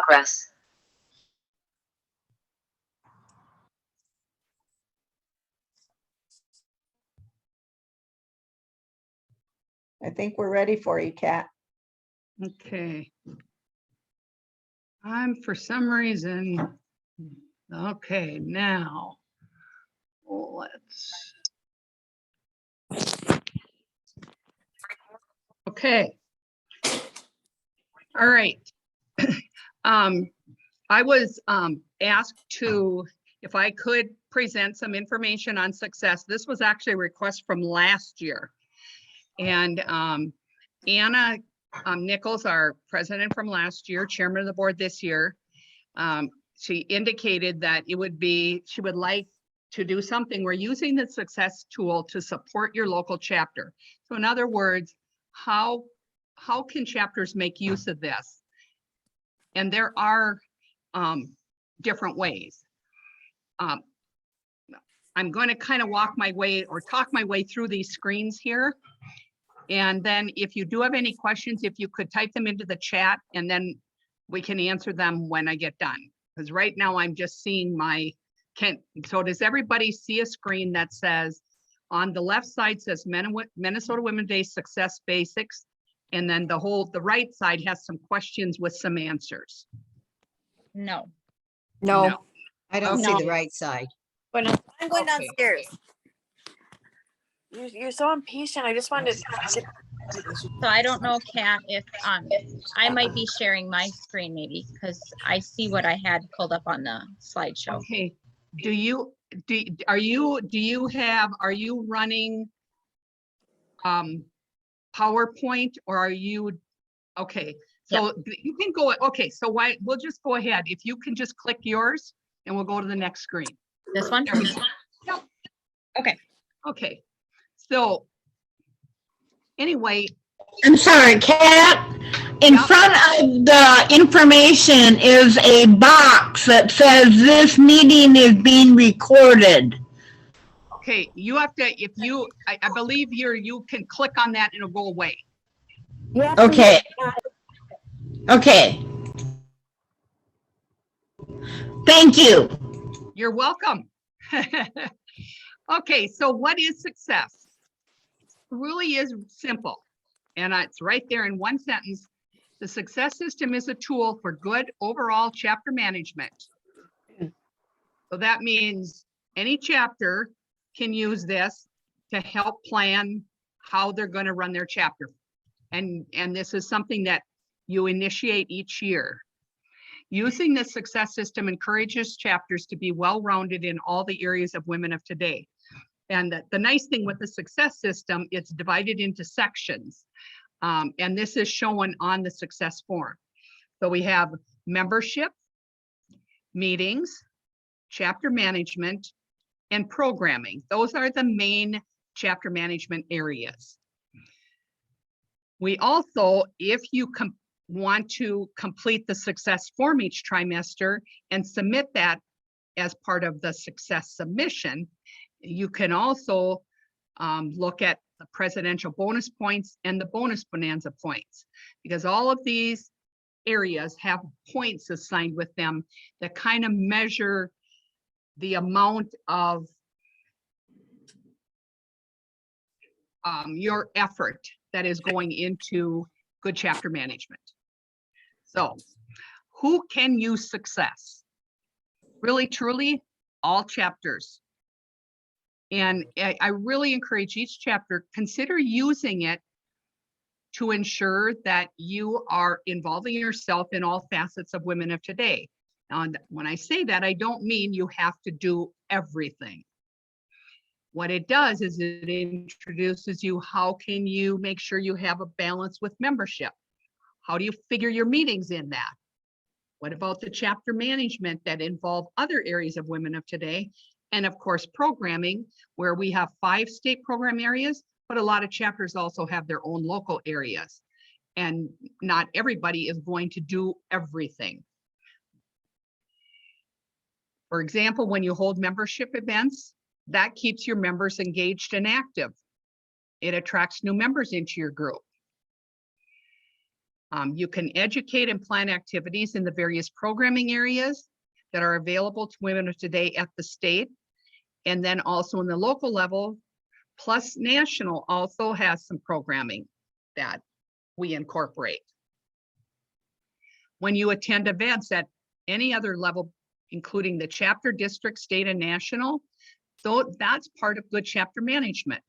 progress. I think we're ready for you, Kat. Okay. I'm for some reason, okay, now let's. Okay. All right. I was asked to, if I could present some information on success. This was actually a request from last year. And Anna Nichols, our president from last year, chairman of the board this year, she indicated that it would be, she would like to do something. We're using the success tool to support your local chapter. So in other words, how can chapters make use of this? And there are different ways. I'm going to kind of walk my way or talk my way through these screens here. And then if you do have any questions, if you could type them into the chat, and then we can answer them when I get done. Because right now I'm just seeing my, so does everybody see a screen that says, on the left side says Minnesota Women's Day Success Basics, and then the right side has some questions with some answers? No. No, I don't see No. the right side. but I'm going Okay. downstairs. You're so impatient. I just wanted to. So I don't know, Kat, if I might be sharing my screen maybe because I see what I had pulled up on the slideshow. Okay, are you running PowerPoint, or are you, okay, so you can go, okay, so we'll just go ahead. If you can just click yours and we'll go to the next screen. This one? There we go. Yep. Okay. Okay, so anyway, I'm sorry, Kat. In Yeah. front of the information is a box that says this meeting is being recorded. okay, you have to, if you, I believe you can click on that and it'll go away. Okay. Okay. Thank you. You're welcome. Okay, so what is success? Really is simple, and it's right there in one sentence. The success system is a tool for good overall chapter management. So that means any chapter can use this to help plan how they're going to run their chapter. And this is something that you initiate each year. Using the success system encourages chapters to be well-rounded in all the areas of women of today. And the nice thing with the success system, it's divided into sections. And this is shown on the success form. So we have membership, meetings, chapter management, and programming. Those are the main chapter management areas. We also, if you want to complete the success form each trimester and submit that as part of the success submission, you can also look at the presidential bonus points and the bonus bonanza points, because all of these areas have points assigned with them that kind of measure the amount of your effort that is going into good chapter management. So who can use success? Really, truly, all chapters. And I really encourage each chapter, consider using it to ensure that you are involving yourself in all facets of women of today. And when I say that, I don't mean you have to do everything. What it does is it introduces you, how can you make sure you have a balance with membership? How do you figure your meetings in that? What about the chapter management that involve other areas of women of today? And of course, programming, where we have 5 state program areas, but a lot of chapters also have their own local areas. And not everybody is going to do everything. For example, when you hold membership events, that keeps your members engaged and active. It attracts new members into your group. You can educate and plan activities in the various programming areas that are available to women of today at the state. And then also in the local level, plus national also has some programming that we incorporate. When you attend events at any other level, including the chapter, district, state, and national, so that's part of good chapter management.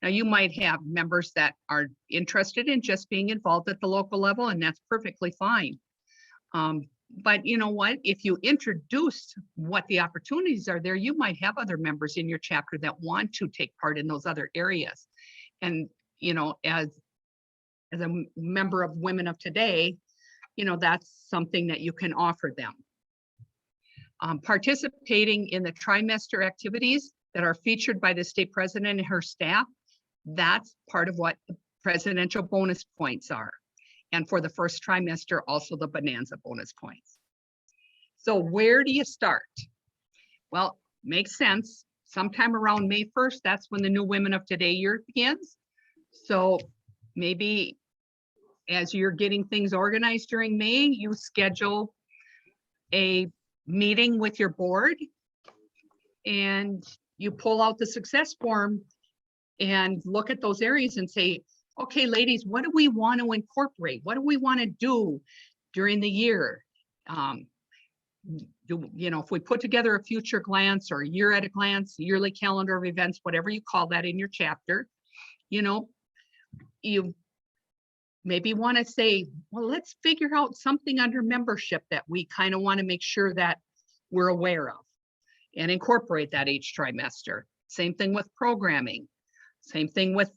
Now, you might have members that are interested in just being involved at the local level, and that's perfectly fine. But you know what? If you introduce what the opportunities are there, you might have other members in your chapter that want to take part in those other areas. And, you know, as a member of Women of Today, you know, that's something that you can offer them. Participating in the trimester activities that are featured by the state president and her staff, that's part of what the presidential bonus points are. And for the first trimester, also the bonanza bonus points. So where do you start? Well, makes sense. Sometime around May 1st, that's when the new Women of Today year begins. So maybe as you're getting things organized during May, you schedule a meeting with your board and you pull out the success form and look at those areas and say, okay, ladies, what do we want to incorporate? What do we want to do during the year? You know, if we put together a future glance or a year at a glance, yearly calendar of events, whatever you call that in your chapter, you know, you maybe want to say, well, let's figure out something under membership that we kind of want to make sure that we're aware of and incorporate that each trimester. Same thing with programming. Same thing with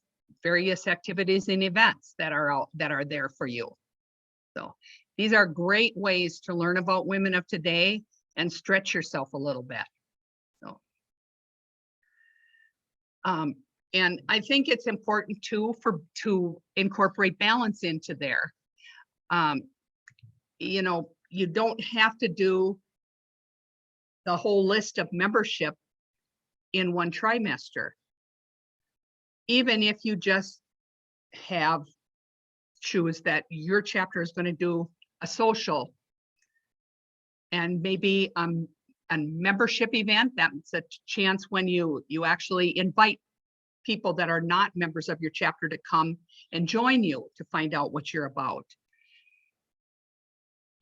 various activities and events that are there for you. So these are great ways to learn about Women of Today and stretch yourself a little bit. So, and I think it's important too to incorporate balance into there. You know, you don't have to do the whole list of membership in one trimester. Even if you just choose that your chapter is going to do a social and maybe a membership event, that's a chance when you actually invite people that are not members of your chapter to come and join you to find out what you're about.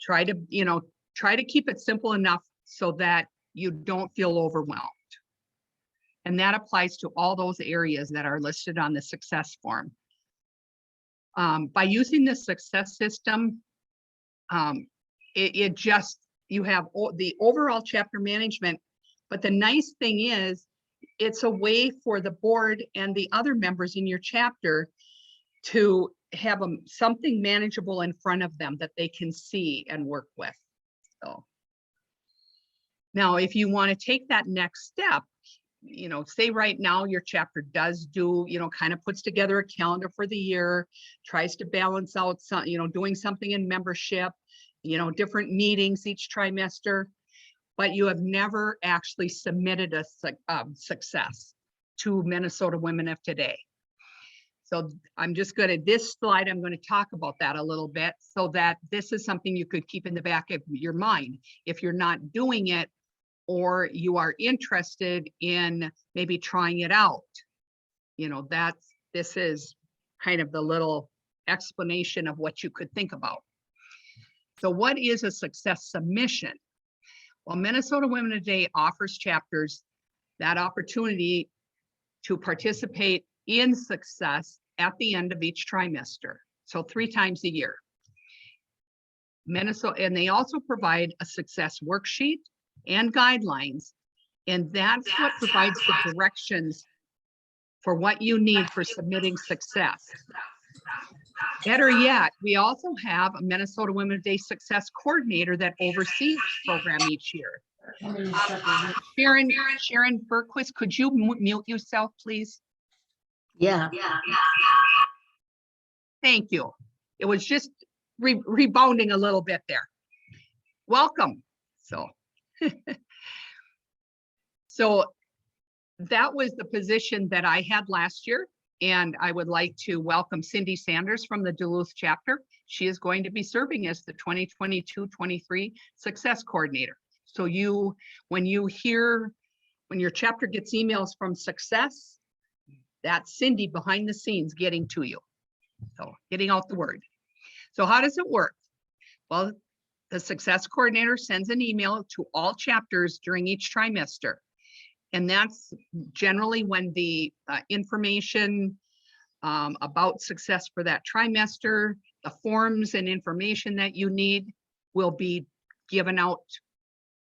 Try to keep it simple enough so that you don't feel overwhelmed. And that applies to all those areas that are listed on the success form. By using the success system, you have the overall chapter management, but the nice thing is it's a way for the board and the other members in your chapter to have something manageable in front of them that they can see and work with. So now, if you want to take that next step, you know, say right now your chapter does do, you know, kind of puts together a calendar for the year, tries to balance out some, you know, doing something in membership, you know, different meetings each trimester, but you have never actually submitted a success to Minnesota Women of Today. So I'm just going to, this slide, I'm going to talk about that a little bit so that this is something you could keep in the back of your mind. If you're not doing it, or you are interested in maybe trying it out, you know, this is kind of the little explanation of what you could think about. So what is a success submission? Well, Minnesota Women Today offers chapters that opportunity to participate in success at the end of each trimester. So 3 times a year. And they also provide a success worksheet and guidelines, and that's what provides the directions for what you need for submitting success. Better yet, we also have a Minnesota Women Today Success Coordinator that oversees the program each year. Sharon Berquist, could you mute yourself, please? Yeah. Thank you. It was just rebounding a little bit there. Welcome. So that was the position that I had last year. And I would like to welcome Cindy Sanders from the Duluth chapter. She is going to be serving as the 2022-23 Success Coordinator. So when your chapter gets emails from Success, that's Cindy behind the scenes getting to you. So getting out the word. So how does it work? Well, the Success Coordinator sends an email to all chapters during each trimester. And that's generally when the information about success for that trimester, the forms and information that you need will be given out,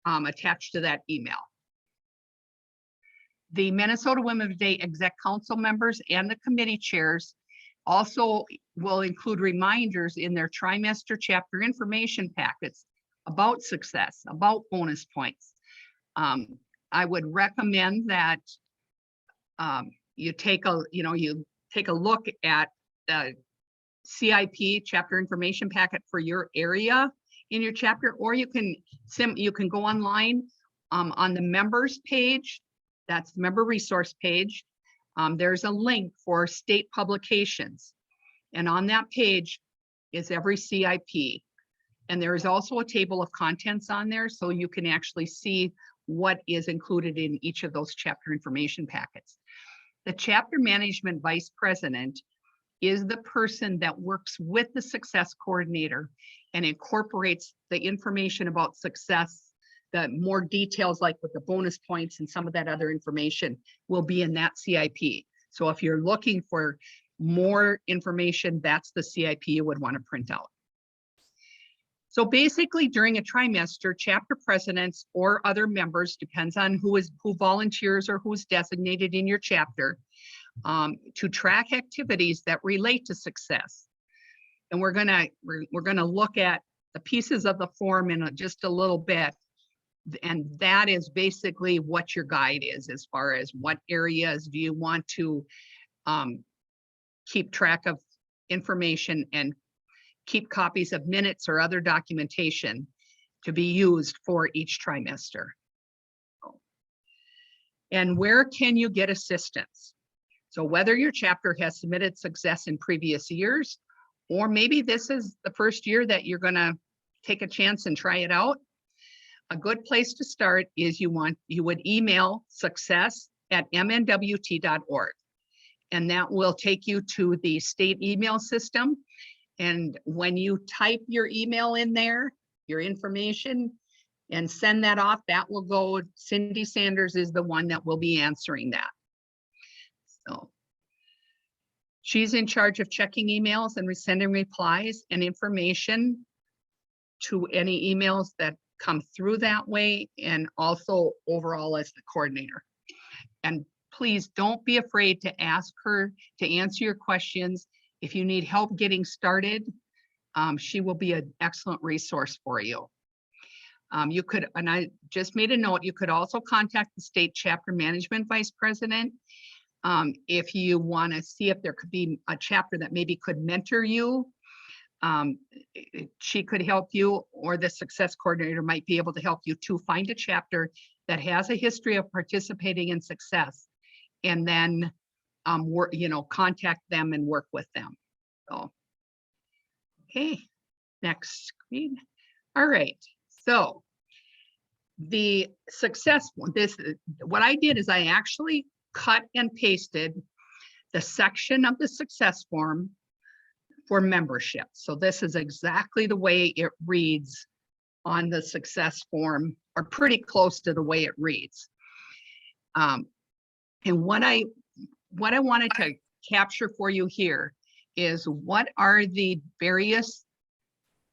attached to that email. The Minnesota Women's Day Exec Council members and the committee chairs also will include reminders in their trimester chapter information packets about success, about bonus points. I would recommend that you take a look at the CIP chapter information packet for your area in your chapter, or you can go online on the members page. That's the member resource page. There's a link for state publications, and on that page is every CIP. And there is also a table of contents on there, so you can actually see what is included in each of those chapter information packets. The chapter management vice president is the person that works with the success coordinator and incorporates the information about success. The more details, like with the bonus points and some of that other information, will be in that CIP. So if you're looking for more information, that's the CIP you would want to print out. So basically, during a trimester, chapter presidents or other members, depends on who volunteers or who's designated in your chapter, to track activities that relate to success. And we're gonna look at the pieces of the form in just a little bit. And that is basically what your guide is, as far as what areas do you want to keep track of information and keep copies of minutes or other documentation to be used for each trimester. And where can you get assistance? So whether your chapter has submitted success in previous years, or maybe this is the first year that you're gonna take a chance and try it out, a good place to start is you would email success@mnwt.org. And that will take you to the state email system. And when you type your email in there, your information, and send that off, that will go, Cindy Sanders is the one that will be answering that. So she's in charge of checking emails and sending replies and information to any emails that come through that way, and also overall as the coordinator. And please don't be afraid to ask her to answer your questions. If you need help getting started, she will be an excellent resource for you. You could, and I just made a note, you could also contact the state chapter management vice president if you want to see if there could be a chapter that maybe could mentor you. She could help you, or the success coordinator might be able to help you to find a chapter that has a history of participating in success, and then contact them and work with them. So, okay, next screen. All right, so the success one, what I did is I actually cut and pasted the section of the success form for membership. So this is exactly the way it reads on the success form, or pretty close to the way it reads. And what I wanted to capture for you here is what are the various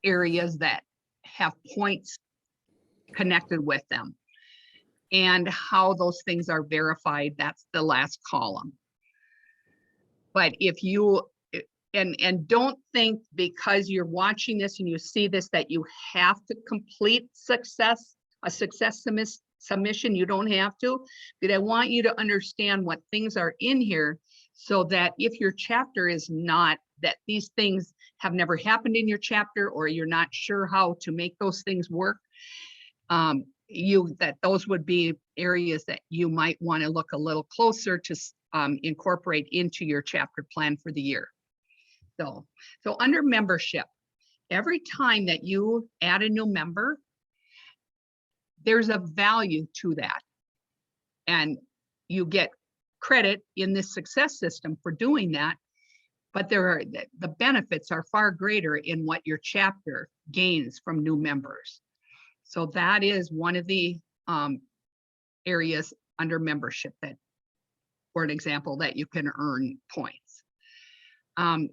areas that have points connected with them, and how those things are verified. That's the last column. But if you, and don't think because you're watching this and you see this that you have to complete a success submission. You don't have to, but I want you to understand what things are in here, so that if your chapter is not, that these things have never happened in your chapter, or you're not sure how to make those things work, that those would be areas that you might want to look a little closer to incorporate into your chapter plan for the year. So under membership, every time that you add a new member, there's a value to that. And you get credit in this success system for doing that. But the benefits are far greater in what your chapter gains from new members. So that is one of the areas under membership that, for an example, that you can earn points. And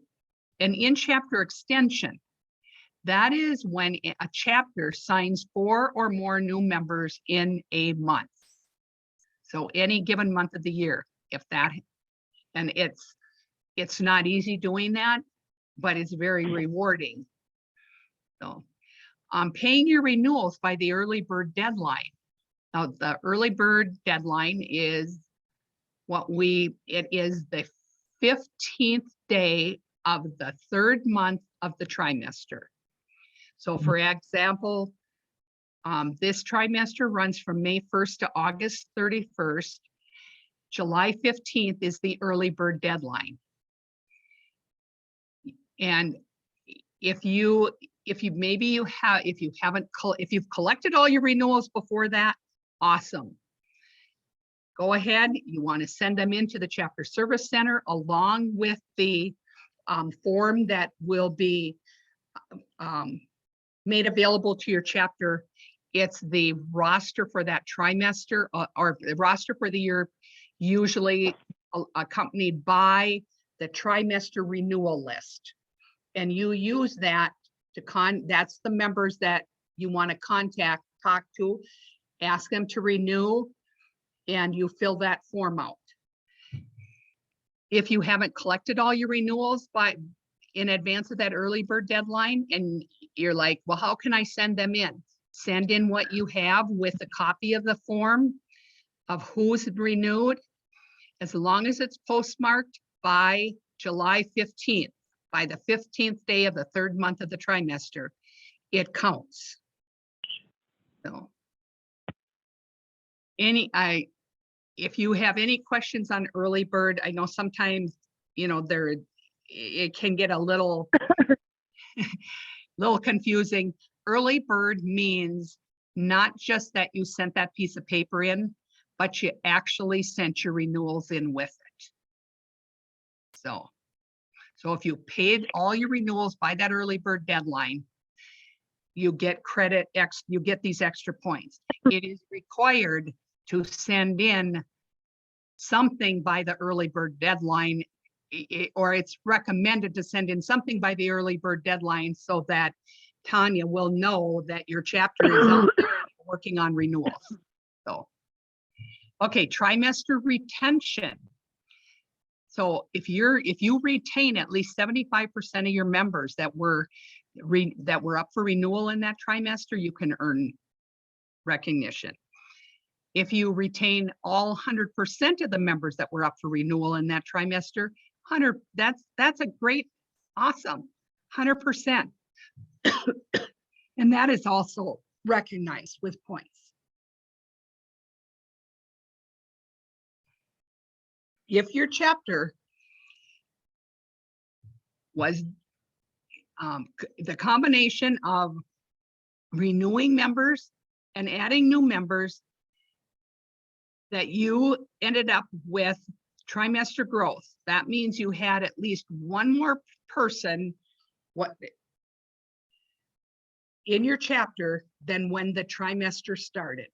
in chapter extension, that is when a chapter signs 4 or more new members in a month. So any given month of the year, and it's not easy doing that, but it's very rewarding. So paying your renewals by the early bird deadline. Now the early bird deadline is it is the 15th day of the 3rd month of the trimester. So for example, this trimester runs from May 1st to August 31st. July 15th is the early bird deadline. And if you've collected all your renewals before that, awesome. Go ahead, you want to send them into the chapter service center along with the form that will be made available to your chapter. It's the roster for that trimester or the roster for the year, usually accompanied by the trimester renewal list. And you use that that's the members that you want to talk to, ask them to renew, and you fill that form out. If you haven't collected all your renewals in advance of that early bird deadline, and you're like, well, how can I send them in? Send in what you have with a copy of the form of who's renewed, as long as it's postmarked by July 15th, by the 15th day of the 3rd month of the trimester, it counts. So if you have any questions on early bird, I know sometimes, it can get a little confusing. Early bird means not just that you sent that piece of paper in, but you actually sent your renewals in with it. So if you paid all your renewals by that early bird deadline, you get credit, you get these extra points. It is required to send in something by the early bird deadline, or it's recommended to send in something by the early bird deadline so that Tanya will know that your chapter is out there working on renewals. So, okay, trimester retention. So if you retain at least 75% of your members that were up for renewal in that trimester, you can earn recognition. If you retain all 100% of the members that were up for renewal in that trimester, that's a great, awesome, 100%. And that is also recognized with points. If your chapter was the combination of renewing members and adding new members, that you ended up with trimester growth, that means you had at least one more person in your chapter than when the trimester started.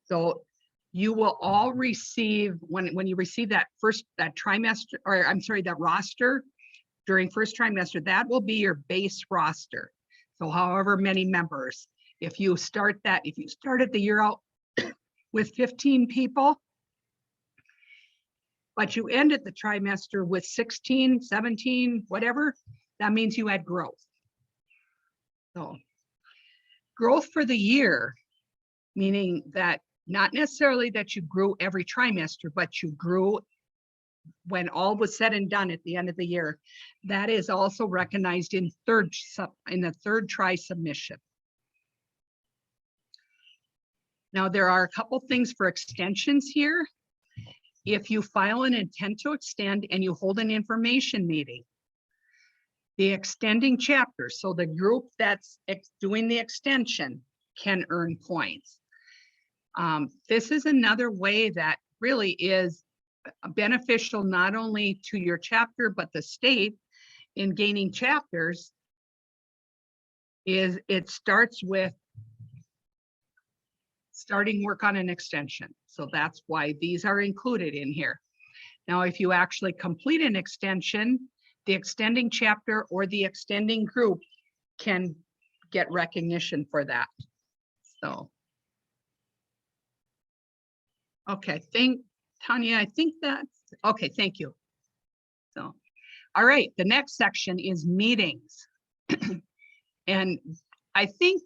So you will all receive, when you receive that trimester, or I'm sorry, that roster during first trimester, that will be your base roster. So however many members, if you started the year out with 15 people, but you ended the trimester with 16, 17, whatever, that means you had growth. So growth for the year, meaning that not necessarily that you grew every trimester, but you grew when all was said and done at the end of the year. That is also recognized in the third tri submission. Now there are a couple things for extensions here. if you file an intent to extend and you hold an information meeting, the extending chapter, so the group that's doing the extension can earn points. This is another way that really is beneficial not only to your chapter, but the state in gaining chapters. Is it starts with starting work on an extension. So that's why these are included in here. Now, if you actually complete an extension, the extending chapter or the extending group can get recognition for that. So. Okay, Tanya, I think that's, okay, thank you. So, all right, the next section is meetings. And I think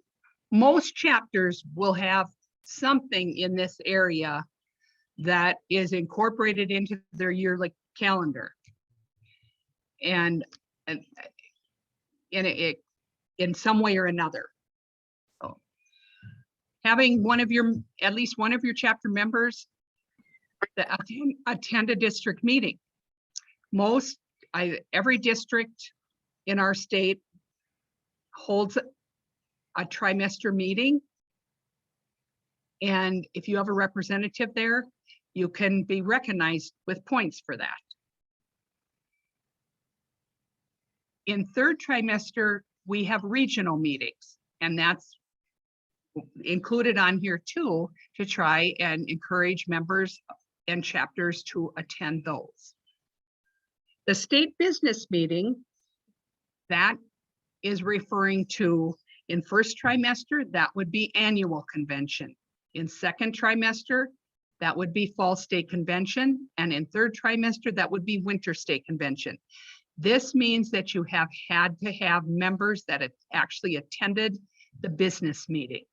most chapters will have something in this area that is incorporated into their yearly calendar. And it in some way or another. So having at least one of your chapter members that attend a district meeting. Every district in our state holds a trimester meeting. And if you have a representative there, you can be recognized with points for that. In third trimester, we have regional meetings, and that's included on here too, to try and encourage members and chapters to attend those. The state business meeting, that is referring to, in first trimester, that would be annual convention. In second trimester, that would be fall state convention. And in third trimester, that would be winter state convention. This means that you have had to have members that have actually attended the business meeting.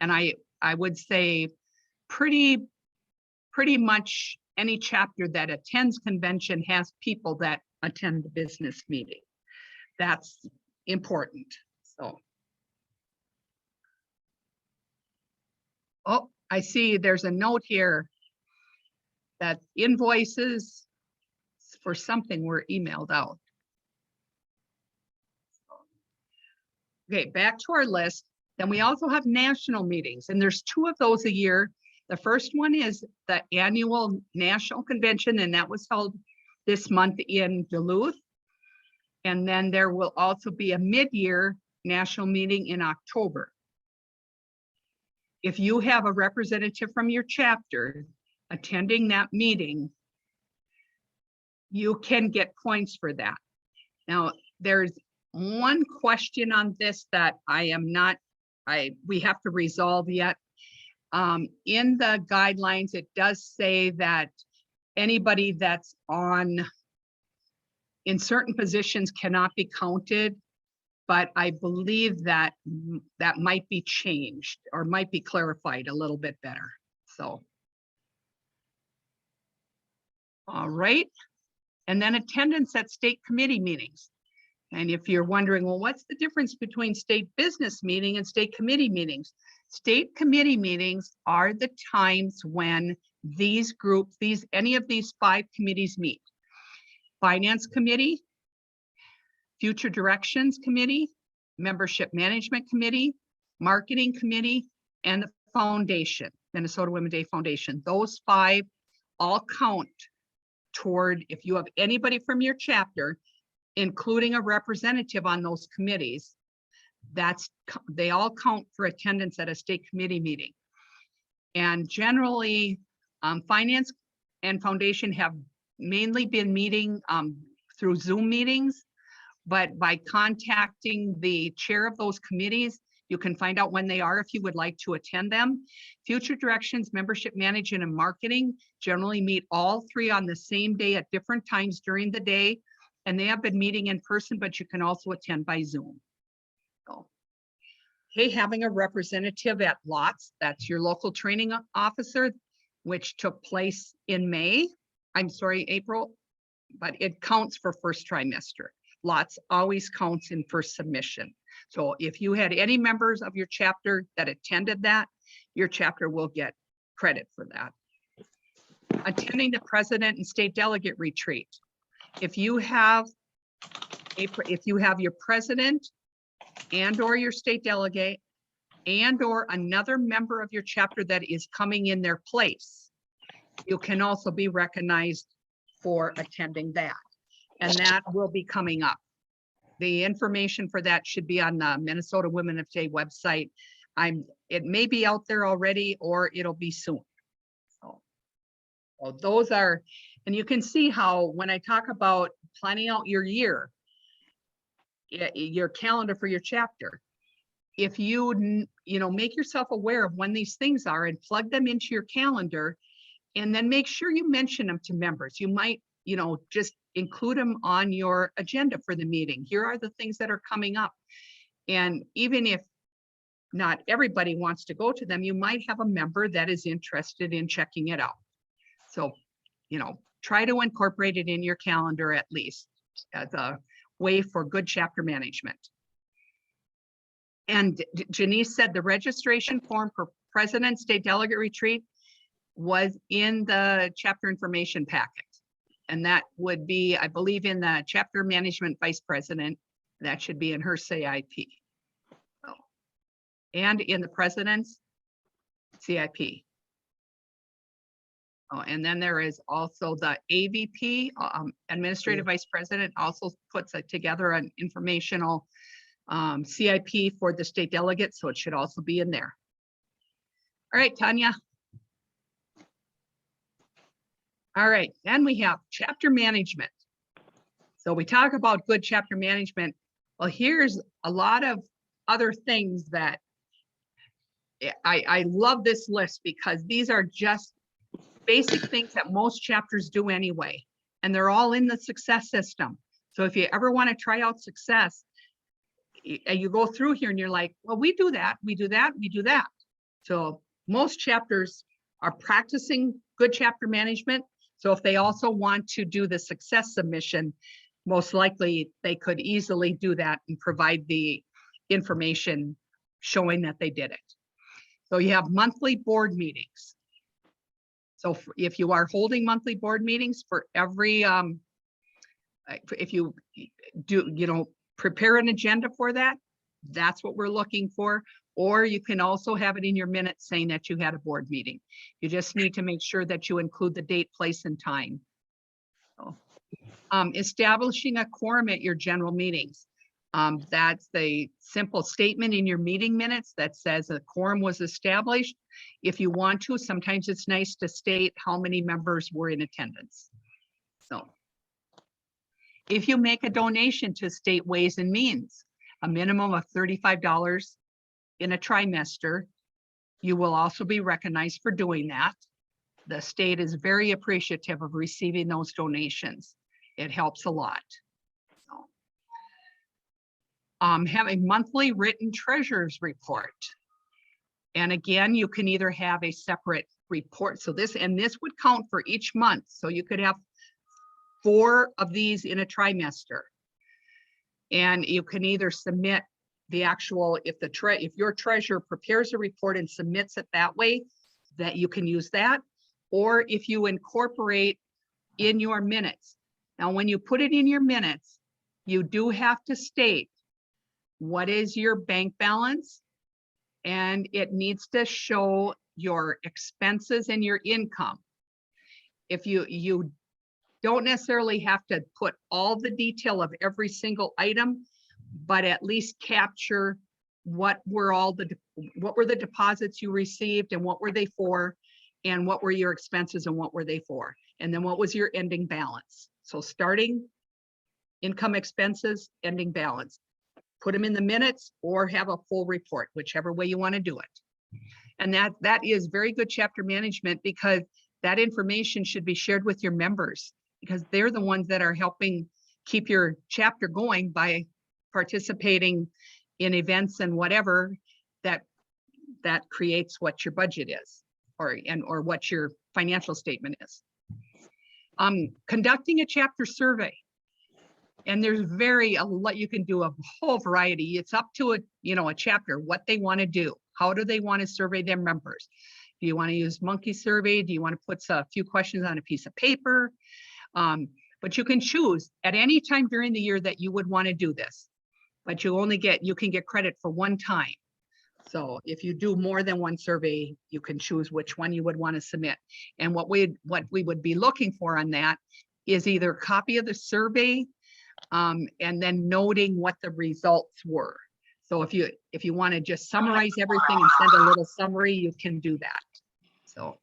And I would say pretty much any chapter that attends convention has people that attend the business meeting. That's important. So. Oh, I see there's a note here that invoices for something were emailed out. Okay, back to our list. Then we also have national meetings, and there's 2 of those a year. The first one is the annual national convention, and that was held this month in Duluth. And then there will also be a mid-year national meeting in October. If you have a representative from your chapter attending that meeting, you can get points for that. Now, there's one question on this that we have to resolve yet. In the guidelines, it does say that anybody that's in certain positions cannot be counted, but I believe that that might be changed or might be clarified a little bit better. So, all right. And then attendance at state committee meetings. And if you're wondering, well, what's the difference between state business meeting and state committee meetings? State committee meetings are the times when these groups, any of these 5 committees meet. Finance committee, future directions committee, membership management committee, marketing committee, and the foundation, Minnesota Women Day Foundation. Those 5 all count toward, if you have anybody from your chapter, including a representative on those committees, they all count for attendance at a state committee meeting. And generally, finance and foundation have mainly been meeting through Zoom meetings, but by contacting the chair of those committees, you can find out when they are if you would like to attend them. Future directions, membership management, and marketing generally meet all 3 on the same day at different times during the day. And they have been meeting in person, but you can also attend by Zoom. So, hey, having a representative at LOTS, that's your local training officer, which took place in April, but it counts for first trimester. LOTS always counts in first submission. So if you had any members of your chapter that attended that, your chapter will get credit for that. attending the president and state delegate retreat. If you have your president and or your state delegate and or another member of your chapter that is coming in their place, you can also be recognized for attending that. And that will be coming up. The information for that should be on the Minnesota Women of Today website. It may be out there already or it'll be soon. So those are, and you can see how when I talk about planning out your year, your calendar for your chapter, if you make yourself aware of when these things are and plug them into your calendar, and then make sure you mention them to members. You might, just include them on your agenda for the meeting. Here are the things that are coming up. And even if not everybody wants to go to them, you might have a member that is interested in checking it out. So, try to incorporate it in your calendar at least as a way for good chapter management. And Janice said the registration form for President State Delegate Retreat was in the chapter information packet. And that would be, I believe, in the chapter management vice president. That should be in her CIP. So, and in the president's CIP. Oh, and then there is also the AVP, administrative vice president, also puts together an informational CIP for the state delegates. So it should also be in there. All right, Tanya. All right, then we have chapter management. So we talk about good chapter management. Well, here's a lot of other things that I love this list because these are just basic things that most chapters do anyway, and they're all in the success system. So if you ever want to try out success, you go through here and you're like, well, we do that, we do that, we do that. So most chapters are practicing good chapter management. So if they also want to do the success submission, most likely they could easily do that and provide the information showing that they did it. So you have monthly board meetings. So if you are holding monthly board meetings for every, if you do, prepare an agenda for that, that's what we're looking for. Or you can also have it in your minutes saying that you had a board meeting. You just need to make sure that you include the date, place, and time. So, establishing a quorum at your general meetings. That's the simple statement in your meeting minutes that says a quorum was established. If you want to, sometimes it's nice to state how many members were in attendance. So if you make a donation to state Ways and Means, a minimum of $35 in a trimester, you will also be recognized for doing that. The state is very appreciative of receiving those donations. It helps a lot. So, have a monthly written treasurer's report. And again, you can either have a separate report. So this would count for each month. So you could have 4 of these in a trimester. And you can either submit the actual, if your treasurer prepares a report and submits it that way, that you can use that, or if you incorporate in your minutes. Now, when you put it in your minutes, you do have to state what is your bank balance, and it needs to show your expenses and your income. If you don't necessarily have to put all the detail of every single item, but at least capture what were the deposits you received and what were they for, and what were your expenses and what were they for, and then what was your ending balance. So starting income, expenses, ending balance. Put them in the minutes or have a full report, whichever way you want to do it. And that is very good chapter management, because that information should be shared with your members, because they're the ones that are helping keep your chapter going by participating in events and whatever that creates what your budget is, or what your financial statement is. Conducting a chapter survey. And there's a lot you can do, a whole variety. It's up to a chapter, what they want to do. How do they want to survey their members? Do you want to use monkey survey? Do you want to put a few questions on a piece of paper? But you can choose at any time during the year that you would want to do this. But you can get credit for one time. So if you do more than one survey, you can choose which one you would want to submit. And what we would be looking for on that is either a copy of the survey and then noting what the results were. So if you want to just summarize everything and send a little summary, you can do that. So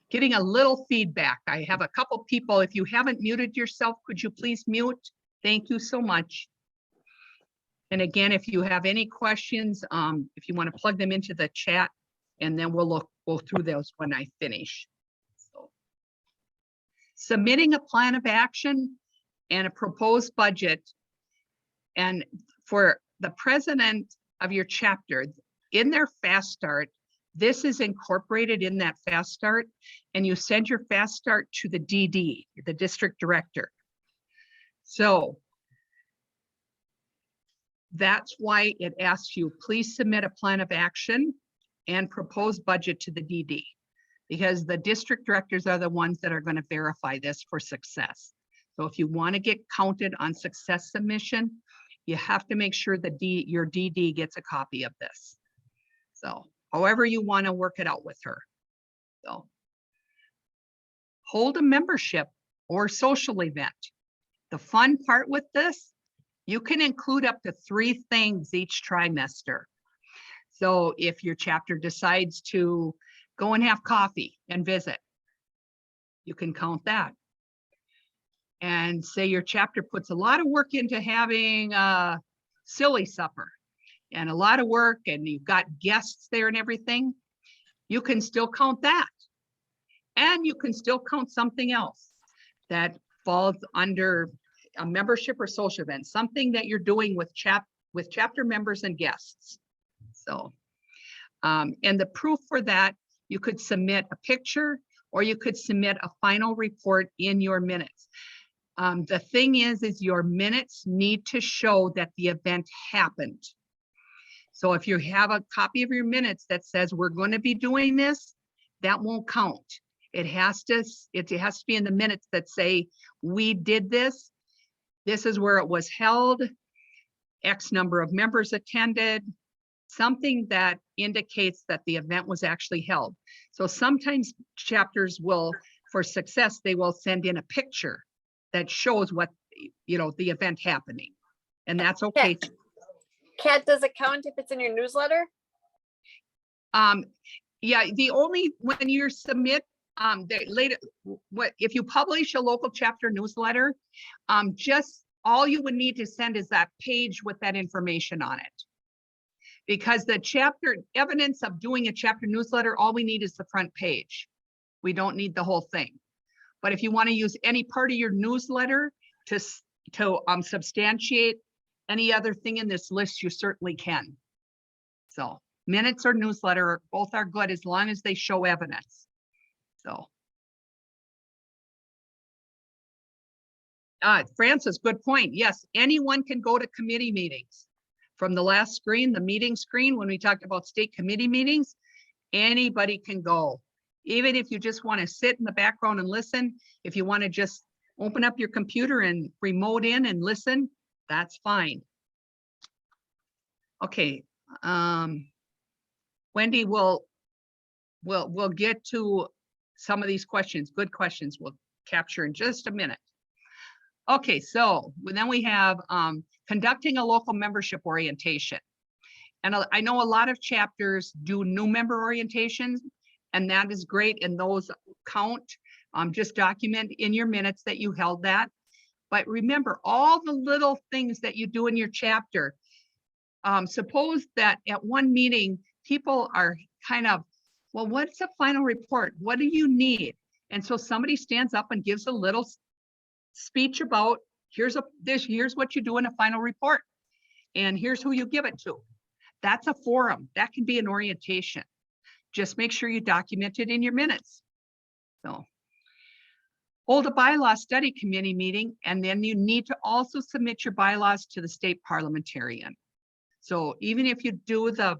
getting a little feedback. I have a couple people. If you haven't muted yourself, could you please mute? Thank you so much. And again, if you have any questions, if you want to plug them into the chat, and then we'll go through those when I finish. So, submitting a plan of action and a proposed budget. And for the president of your chapter, in their fast start, this is incorporated in that fast start, and you send your fast start to the DD, the district director. So that's why it asks you, please submit a plan of action and proposed budget to the DD, because the district directors are the ones that are going to verify this for success. So if you want to get counted on success submission, you have to make sure that your DD gets a copy of this. So however you want to work it out with her. So hold a membership or social event. The fun part with this, you can include up to 3 things each trimester. So if your chapter decides to go and have coffee and visit, you can count that. And say your chapter puts a lot of work into having a silly supper and a lot of work, and you've got guests there and everything, you can still count that. And you can still count something else that falls under a membership or social event, something that you're doing with chapter members and guests. So, and the proof for that, you could submit a picture or you could submit a final report in your minutes. The thing is your minutes need to show that the event happened. So if you have a copy of your minutes that says we're going to be doing this, that won't count. It has to be in the minutes that say we did this. This is where it was held. X number of members attended. Something that indicates that the event was actually held. So sometimes chapters will, for success, they will send in a picture that shows what, the event happening. And that's okay. Kat, does it count if it's in your newsletter? Yeah, when you submit, if you publish a local chapter newsletter, just all you would need to send is that page with that information on it. Because the chapter evidence of doing a chapter newsletter, all we need is the front page. We don't need the whole thing. But if you want to use any part of your newsletter to substantiate any other thing in this list, you certainly can. So minutes or newsletter, both are good as long as they show evidence. So. Francis, good point. Yes, anyone can go to committee meetings. From the last screen, the meeting screen, when we talked about state committee meetings, anybody can go. Even if you just want to sit in the background and listen, if you want to just open up your computer and remote in and listen, that's fine. Okay, Wendy, we'll get to some of these questions. Good questions we'll capture in just a minute. Okay, so then we have conducting a local membership orientation. And I know a lot of chapters do new member orientations, and that is great, and those count. Just document in your minutes that you held that. But remember, all the little things that you do in your chapter, suppose that at one meeting, people are kind of, well, what's the final report? What do you need? And so somebody stands up and gives a little speech about, here's what you do in a final report, and here's who you give it to. That's a forum. That can be an orientation. Just make sure you document it in your minutes. So hold a bylaw study committee meeting, and then you need to also submit your bylaws to the state parliamentarian. So even if you do the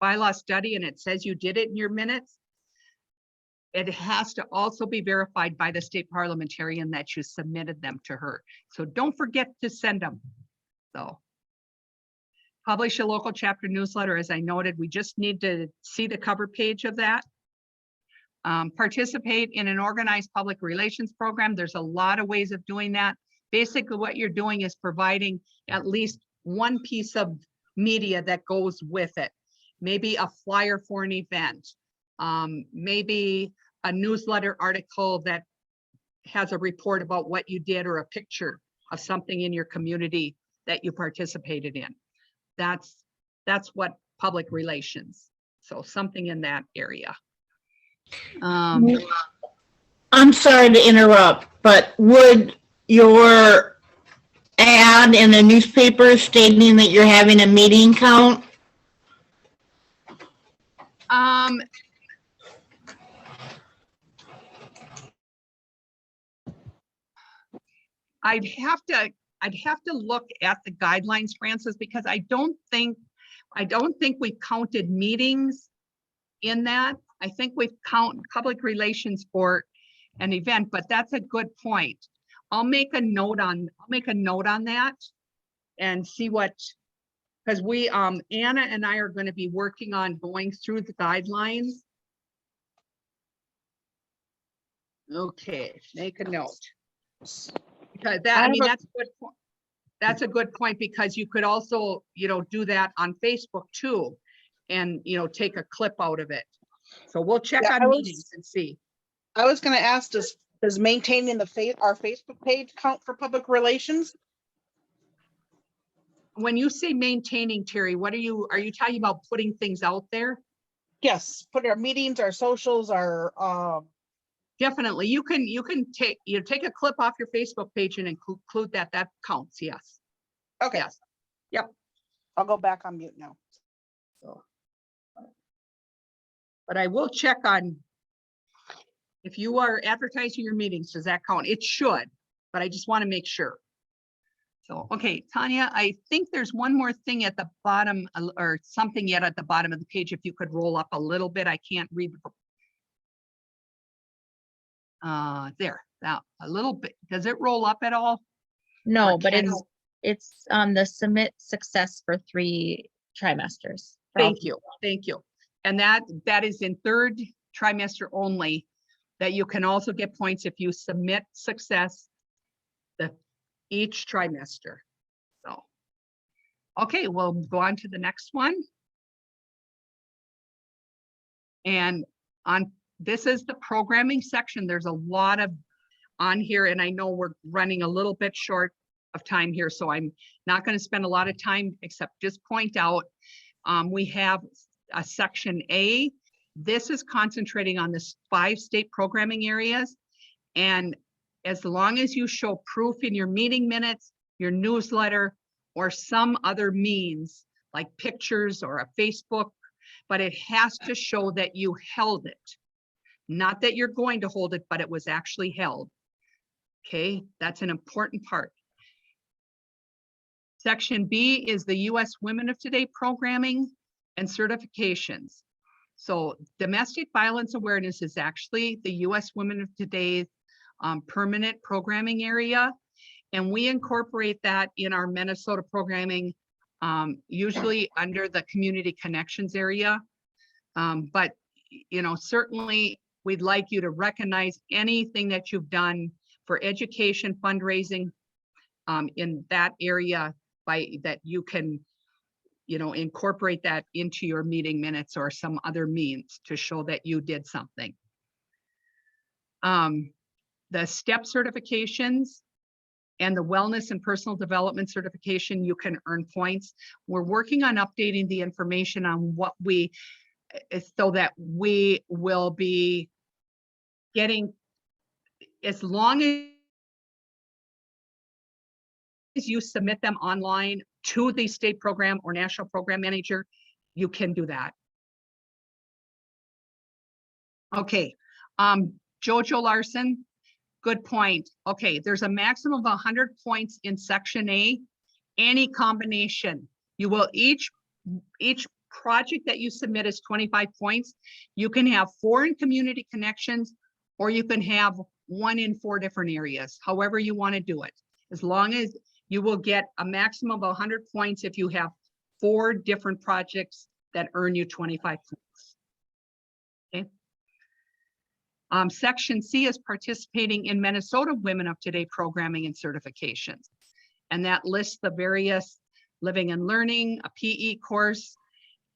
bylaw study and it says you did it in your minutes, it has to also be verified by the state parliamentarian that you submitted them to her. So don't forget to send them. So publish a local chapter newsletter. As I noted, we just need to see the cover page of that. Participate in an organized public relations program. There's a lot of ways of doing that. Basically, what you're doing is providing at least one piece of media that goes with it. Maybe a flyer for an event, maybe a newsletter article that has a report about what you did or a picture of something in your community that you participated in. That's what public relations. So something in that area. I'm sorry to interrupt, but would your ad in the newspaper stating that you're having a meeting count? I'd have to look at the guidelines, Francis, because I don't think we counted meetings in that. I think we've counted public relations for an event, but that's a good point. I'll make a note on that and see what, because we, Anna and I are going to be working on going through the guidelines. Okay, make a note. Because that, I mean, that's a good point. That's a good point, because you could also, do that on Facebook too, and, take a clip out of it. So we'll check Yeah, on meetings and see. I was gonna ask, does maintaining our Facebook page count for public relations? When you say maintaining, Terry, are you talking about putting things out there? Yes, put our meetings, our socials, our, Definitely. You can take a clip off your Facebook page and include that. That counts. Yes. okay, Yes. Yep. I'll go back on mute now. So, but I will check on if you are advertising your meetings, does that count? It should, but I just want to make sure. So, okay, Tanya, I think there's one more thing at the bottom, or something yet at the bottom of the page. If you could roll up a little bit, I can't read. There, now a little bit. Does it roll up at all? No, Or but can- it's the submit success for 3 trimesters. for all Thank you, thank you. And that is in 3rd trimester only, that you can also get points if you submit success each trimester. So, okay, we'll go on to the next one. And this is the programming section. There's a lot on here, and I know we're running a little bit short of time here, so I'm not going to spend a lot of time except just point out we have a section A. This is concentrating on the 5 state programming areas, and as long as you show proof in your meeting minutes, your newsletter, or some other means like pictures or a Facebook, but it has to show that you held it. Not that you're going to hold it, but it was actually held. Okay, that's an important part. Section B is the U.S. Women of Today programming and certifications. So domestic violence awareness is actually the U.S. Women of Today permanent programming area. And we incorporate that in our Minnesota programming, usually under the community connections area. But, certainly we'd like you to recognize anything that you've done for education, fundraising in that area, that you can, incorporate that into your meeting minutes or some other means to show that you did something. The STEP certifications and the wellness and personal development certification, you can earn points. We're working on updating the information on what so that we will be getting, as long as you submit them online to the state program or national program manager, you can do that. Okay, Jojo Larson, good point. Okay, there's a maximum of 100 points in section A, any combination. You will each project that you submit is 25 points. You can have 4 in community connections, or you can have 1 in 4 different areas, however you want to do it. As long as you will get a maximum of 100 points if you have 4 different projects that earn you 25 points. Okay. Section C is participating in Minnesota Women of Today programming and certifications. And that lists the various living and learning, a PE course,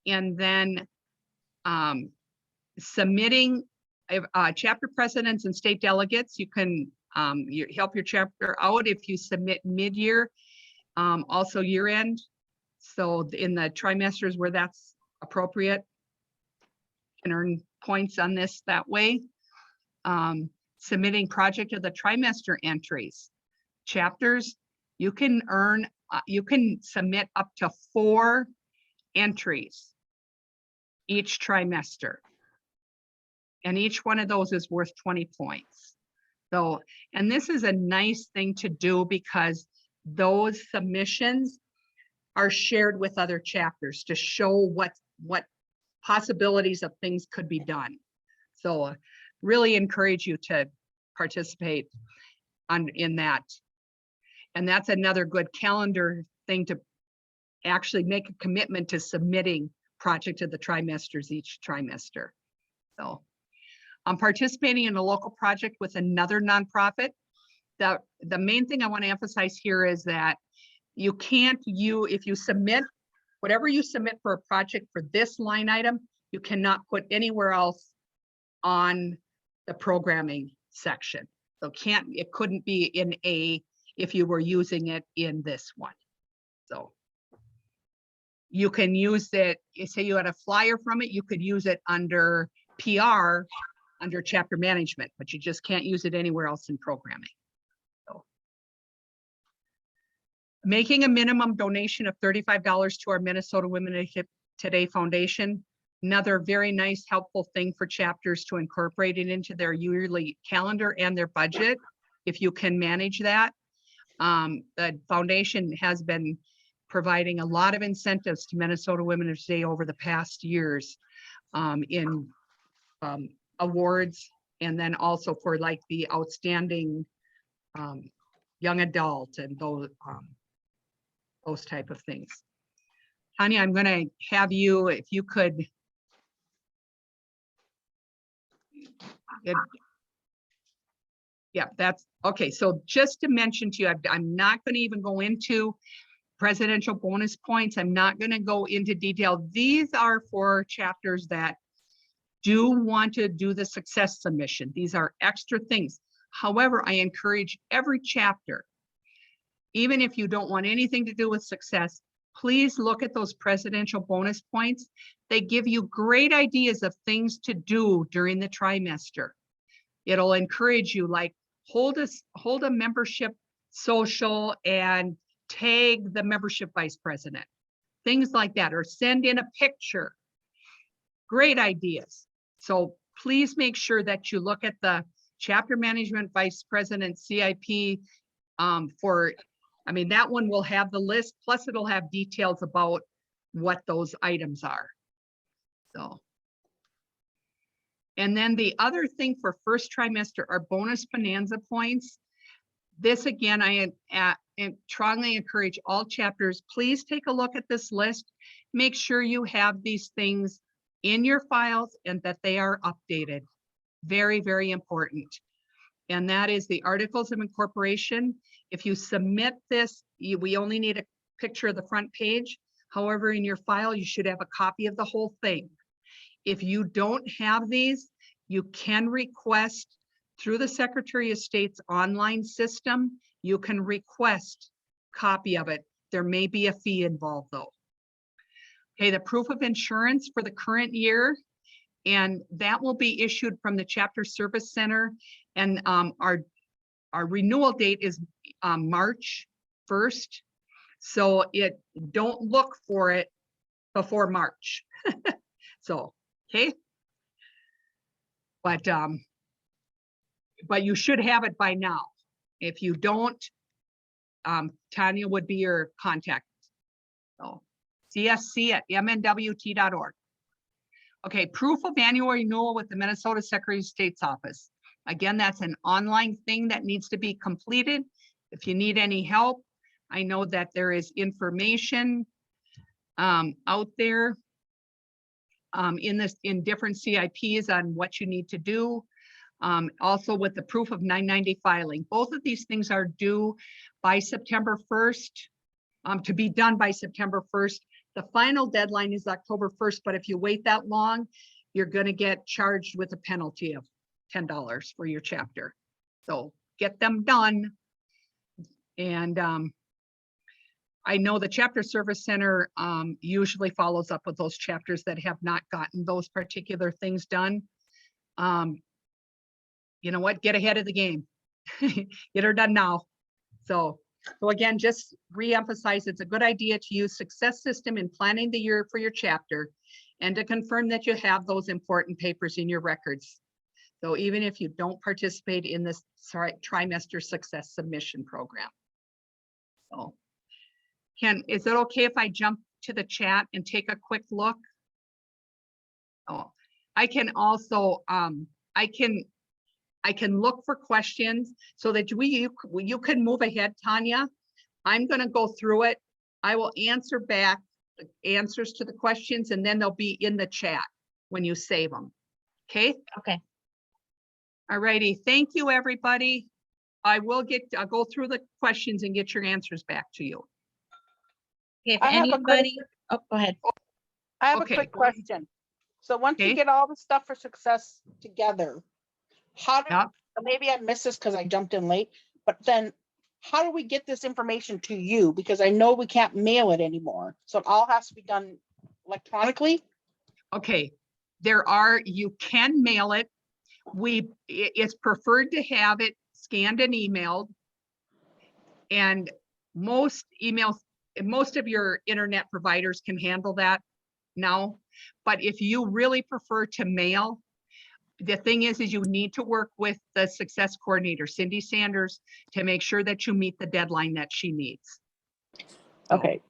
and then submitting chapter presidents and state delegates. You can help your chapter out if you submit mid-year, also year-end. So in the trimesters where that's appropriate, you can earn points on this that way. Submitting project of the trimester entries. Chapters, you can earn, you can submit up to 4 entries each trimester. And each one of those is worth 20 points. So, and this is a nice thing to do because those submissions are shared with other chapters to show what possibilities of things could be done. So really encourage you to participate in that. And that's another good calendar thing to actually make a commitment to submitting project of the trimesters each trimester. So I'm participating in a local project with another nonprofit. The main thing I want to emphasize here is that you can't, if you submit, whatever you submit for a project for this line item, you cannot put anywhere else on the programming section. So it couldn't be in A if you were using it in this one. So you can use it, say you had a flyer from it, you could use it under PR, under chapter management, but you just can't use it anywhere else in programming. So making a minimum donation of $35 to our Minnesota Women Today Foundation. Another very nice, helpful thing for chapters to incorporate it into their yearly calendar and their budget, if you can manage that. The foundation has been providing a lot of incentives to Minnesota Women Today over the past years in awards, and then also for like the outstanding young adult and those type of things. Tanya, I'm going to have you, if you could. Yeah, that's okay. So just to mention to you, I'm not going to even go into presidential bonus points. I'm not going to go into detail. These are for chapters that do want to do the success submission. These are extra things. However, I encourage every chapter, even if you don't want anything to do with success, please look at those presidential bonus points. They give you great ideas of things to do during the trimester. It'll encourage you, like hold a membership social and tag the membership vice president, things like that, or send in a picture. Great ideas. So please make sure that you look at the chapter management vice president CIP I mean, that one will have the list, plus it'll have details about what those items are. So, and then the other thing for first trimester are bonus bonanza points. This again, I strongly encourage all chapters, please take a look at this list. Make sure you have these things in your files and that they are updated. Very, very important. And that is the articles of incorporation. If you submit this, we only need a picture of the front page. However, in your file, you should have a copy of the whole thing. If you don't have these, you can request through the Secretary of State's online system. You can request a copy of it. There may be a fee involved though. Okay, the proof of insurance for the current year, and that will be issued from the Chapter Service Center. And our renewal date is March 1st. So don't look for it before March. So, okay. But you should have it by now. If you don't, Tanya would be your contact. So csc@mnwt.org. Okay, proof of annual renewal with the Minnesota Secretary of State's office. Again, that's an online thing that needs to be completed. If you need any help, I know that there is information out there in different CIPs on what you need to do. Also with the proof of 990 filing. Both of these things are due by September 1st, to be done by September 1st. The final deadline is October 1st, but if you wait that long, you're gonna get charged with a penalty of $10 for your chapter. So get them done. And I know the Chapter Service Center usually follows up with those chapters that have not gotten those particular things done. You know what, get ahead of the game. Get her done now. So again, just re-emphasize, it's a good idea to use Success System in planning the year for your chapter and to confirm that you have those important papers in your records. So even if you don't participate in this trimester success submission program. So Ken, is it okay if I jump to the chat and take a quick look? Oh, I can also, I can look for questions so that you can move ahead, Tanya. I'm gonna go through it. I will answer back the answers to the questions and then they'll be in the chat when you save them. Okay? Okay. All righty, thank you, everybody. I'll go through the questions and get your answers back to you. If I have a quick- anybody, oh, go ahead. I have Okay, a quick go ahead. question. So once Okay. you get all the stuff for success together, how do, Yep. maybe I missed this because I jumped in late, but then how do we get this information to you? Because I know we can't mail it anymore. So it all has to be done electronically? Okay, you can mail it. It's preferred to have it scanned and emailed. And most of your internet providers can handle that now. But if you really prefer to mail, the thing is you need to work with the success coordinator, Cindy Sanders, to make sure that you meet the deadline that she needs. Okay.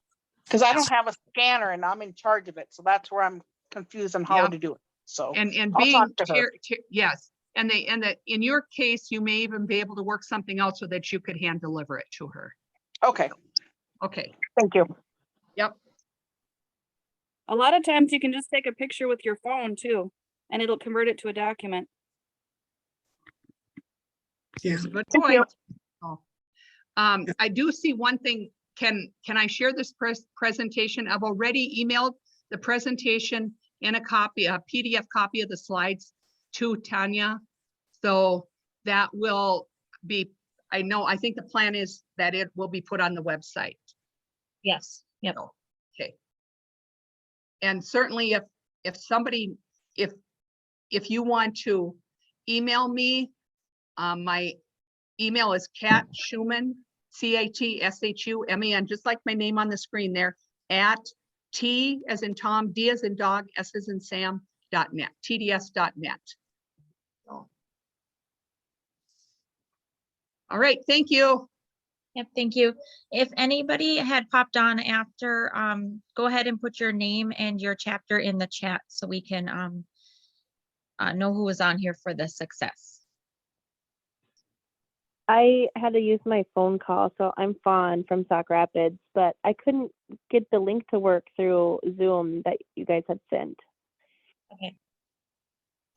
Because I don't have a scanner and I'm in charge of it. So that's where I'm confused on how Yeah. to do it. So And I'll being, talk to her. yes, and in your case, you may even be able to work something out so that you could hand deliver it to her. Okay, Okay, thank you. yep, A lot of times you can just take a picture with your phone too, and it'll convert it to a document. that's a good Thank you. point. Oh. I do see one thing. Can I share this presentation? I've already emailed the presentation and a PDF copy of the slides to Tanya. So that will be, I think the plan is that it will be put on the website. Yes. Yep. Okay. And certainly if you want to email me, my email is Kat Schuman, CATSHUMAN, just like my name on the screen there, at T as in Tom, D as in dog, S as in Sam, .net, TDS.net. So. All right, thank you. Yep, thank you. If anybody had popped on after, go ahead and put your name and your chapter in the chat so we can know who was on here for the success. I had to use my phone call, so I'm Fawn from Sauk Rapids, but I couldn't get the link to work through Zoom that you guys had sent. Okay.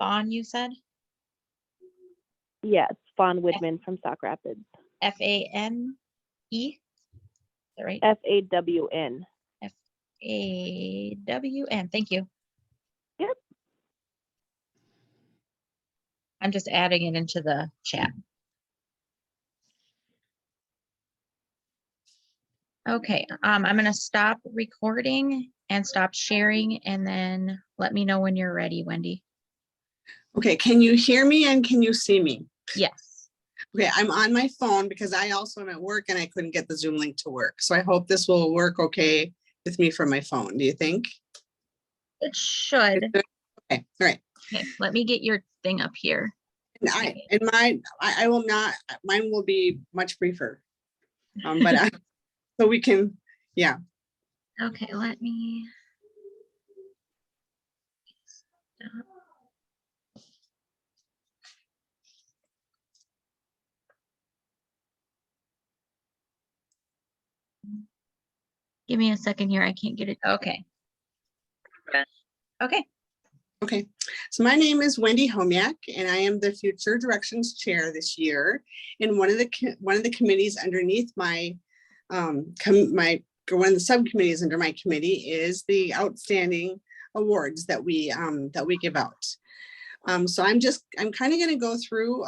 Fawn, you said? Yes, Fawn Woodman from Sauk Rapids. F-A-N-E? Is that right? FAWN. F-A-W-N, thank you. Yep. I'm just adding it into the chat. Okay, I'm gonna stop recording and stop sharing, and then let me know when you're ready, Wendy. Okay, can you hear me and can you see me? Yes. Okay, I'm on my phone because I also am at work and I couldn't get the Zoom link to work. So I hope this will work okay with me from my phone. Do you think? It should. Okay, all right. Okay, let me get your thing up here. And I will not, mine will be much briefer. But so we can, yeah. Okay, let me. Stop. Give me a second here. I can't get it. Okay. Okay. Okay, so my name is Wendy Homiak, and I am the Future Directions Chair this year. And one of the committees underneath my one of the subcommittees under my committee is the outstanding awards that we give out. So I'm kind of going to go through.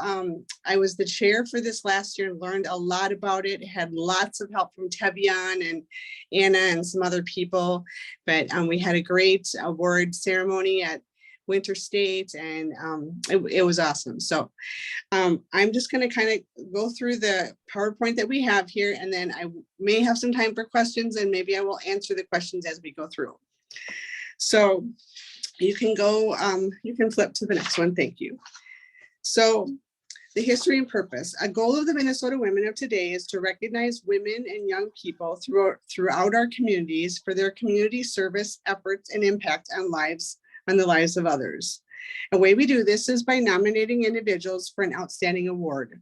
I was the chair for this last year and learned a lot about it. Had lots of help from Tevian and Anna and some other people, but we had a great award ceremony at Winter State, and it was awesome. So I'm just going to kind of go through the PowerPoint that we have here, and then I may have some time for questions, and maybe I will answer the questions as we go through. So you can go, you can flip to the next one. Thank you. So the history and purpose. A goal of the Minnesota Women of Today is to recognize women and young people throughout our communities for their community service efforts and impact on the lives of others. A way we do this is by nominating individuals for an outstanding award.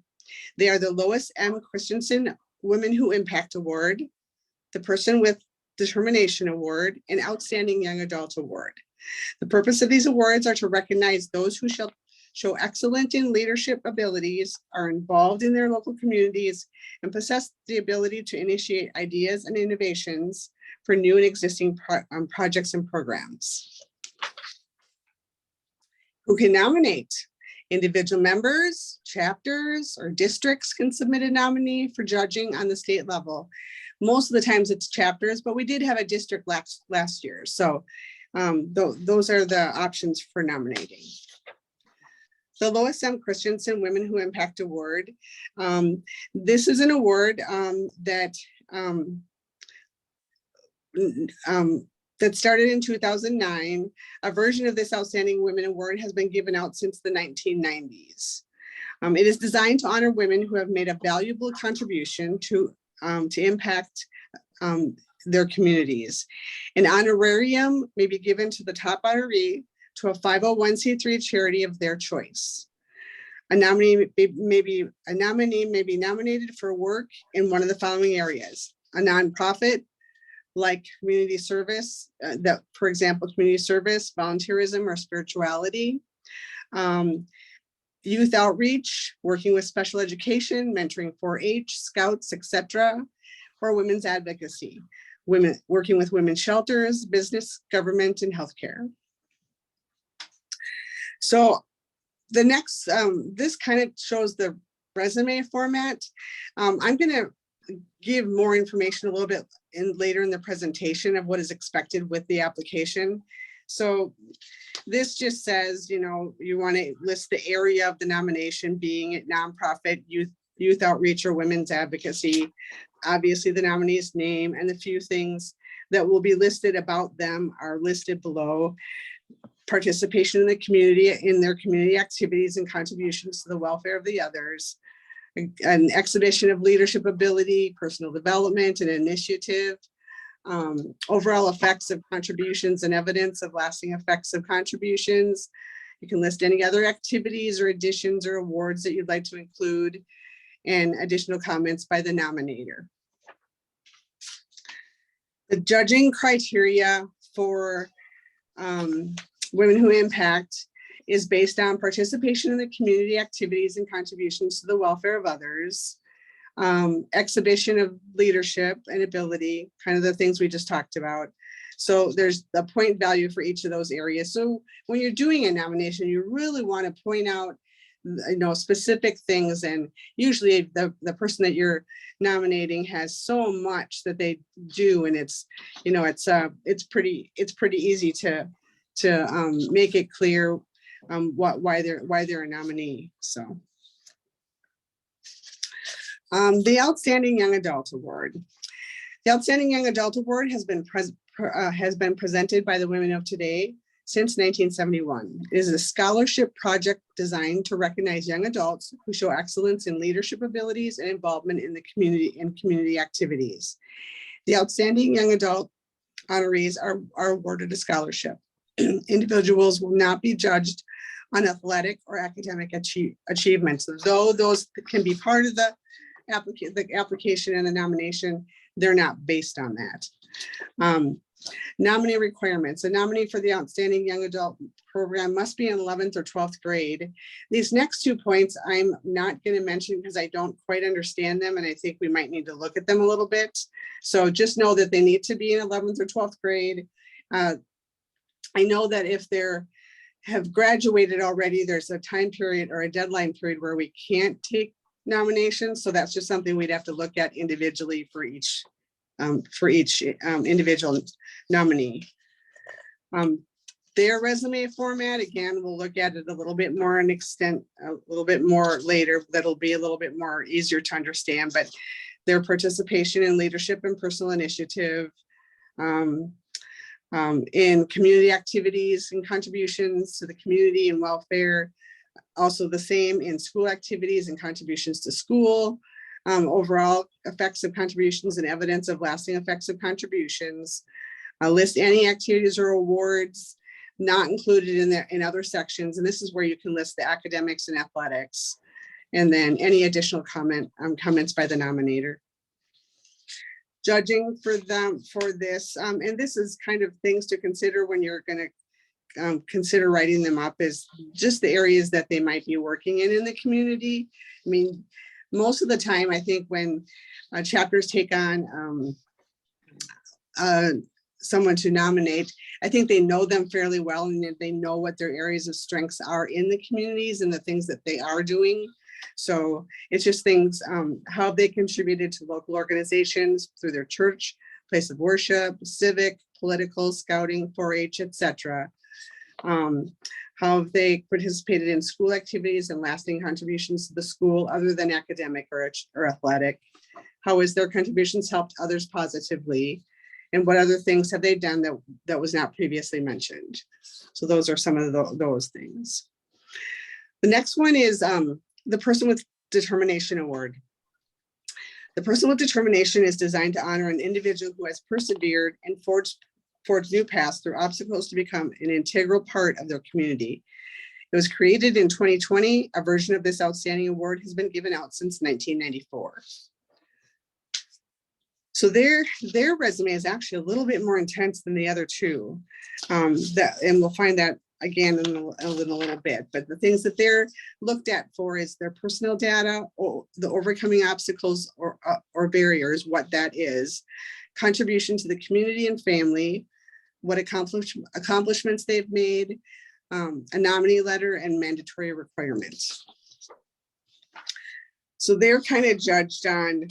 They are the Lois M. Christensen Women Who Impact Award, the Person with Determination Award, and Outstanding Young Adult Award. The purpose of these awards are to recognize those who shall show excellent in leadership abilities, are involved in their local communities, and possess the ability to initiate ideas and innovations for new and existing projects and programs. Who can nominate? Individual members, chapters, or districts can submit a nominee for judging on the state level. Most of the times it's chapters, but we did have a district last year. So those are the options for nominating. The Lois M. Christensen Women Who Impact Award. This is an award that started in 2009. A version of this Outstanding Women Award has been given out since the 1990s. It is designed to honor women who have made a valuable contribution to impact their communities. An honorarium may be given to the top honoree to a 501c3 charity of their choice. A nominee may be nominated for work in one of the following areas: a nonprofit, like community service, for example, community service, volunteerism, or spirituality. Youth outreach, working with special education, mentoring 4-H, scouts, etc., or women's advocacy, working with women's shelters, business, government, and healthcare. So the next, this kind of shows the resume format. I'm going to give more information a little bit later in the presentation of what is expected with the application. So this just says, you want to list the area of the nomination being nonprofit, youth outreach, or women's advocacy. Obviously the nominee's name and the few things that will be listed about them are listed below. Participation in the community, in their community activities and contributions to the welfare of the others. An exhibition of leadership ability, personal development, and initiative. Overall effects of contributions and evidence of lasting effects of contributions. You can list any other activities or additions or awards that you'd like to include, and additional comments by the nominator. The judging criteria for Women Who Impact is based on participation in the community activities and contributions to the welfare of others, exhibition of leadership and ability, kind of the things we just talked about. So there's a point value for each of those areas. So when you're doing a nomination, you really want to point out, specific things, and usually the person that you're nominating has so much that they do, and it's pretty easy to make it clear why they're a nominee. So the Outstanding Young Adult Award. The Outstanding Young Adult Award has been presented by the Women of Today since 1971. It is a scholarship project designed to recognize young adults who show excellence in leadership abilities and involvement in the community and community activities. The Outstanding Young Adult honorees are awarded a scholarship. Individuals will not be judged on athletic or academic achievements, though those can be part of the application and the nomination. They're not based on that. Nominee requirements. A nominee for the Outstanding Young Adult Program must be in 11th or 12th grade. These next 2 points I'm not going to mention because I don't quite understand them, and I think we might need to look at them a little bit. So just know that they need to be in 11th or 12th grade. I know that if they're have graduated already, there's a time period or a deadline period where we can't take nominations. So that's just something we'd have to look at individually for each individual nominee. Their resume format, again, we'll look at it a little bit more in extent, a little bit more later. That'll be a little bit more easier to understand, but their participation in leadership and personal initiative, in community activities and contributions to the community and welfare. Also the same in school activities and contributions to school. Overall effects of contributions and evidence of lasting effects of contributions. List any activities or awards not included in other sections. And this is where you can list the academics and athletics. And then any additional comments by the nominator. Judging for this, and this is kind of things to consider when you're going to consider writing them up, is just the areas that they might be working in the community. I mean, most of the time, I think when chapters take on someone to nominate, I think they know them fairly well, and they know what their areas of strengths are in the communities and the things that they are doing. So it's just things, how they contributed to local organizations through their church, place of worship, civic, political, scouting, 4-H, etc. How they participated in school activities and lasting contributions to the school other than academic or athletic. How has their contributions helped others positively? And what other things have they done that was not previously mentioned? So those are some of those things. The next one is the Person with Determination Award. The Person with Determination is designed to honor an individual who has persevered and forged new paths through obstacles to become an integral part of their community. It was created in 2020. A version of this outstanding award has been given out since 1994. So their resume is actually a little bit more intense than the other two. And we'll find that again in a little bit, but the things that they're looked at for is their personal data, or the overcoming obstacles or barriers, what that is, contribution to the community and family, what accomplishments they've made, a nominee letter, and mandatory requirements. So they're kind of judged on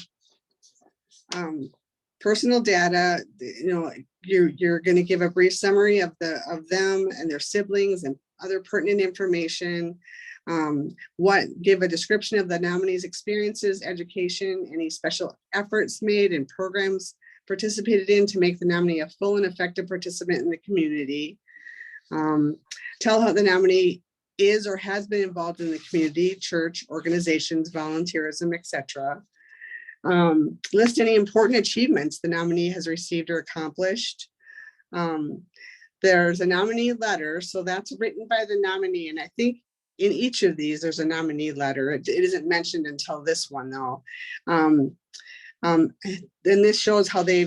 personal data. You know, you're going to give a brief summary of them and their siblings and other pertinent information. Give a description of the nominee's experiences, education, any special efforts made and programs participated in to make the nominee a full and effective participant in the community. Tell how the nominee is or has been involved in the community, church, organizations, volunteerism, etc. List any important achievements the nominee has received or accomplished. There's a nominee letter, so that's written by the nominee, and I think in each of these there's a nominee letter. It isn't mentioned until this one though. Then this shows how they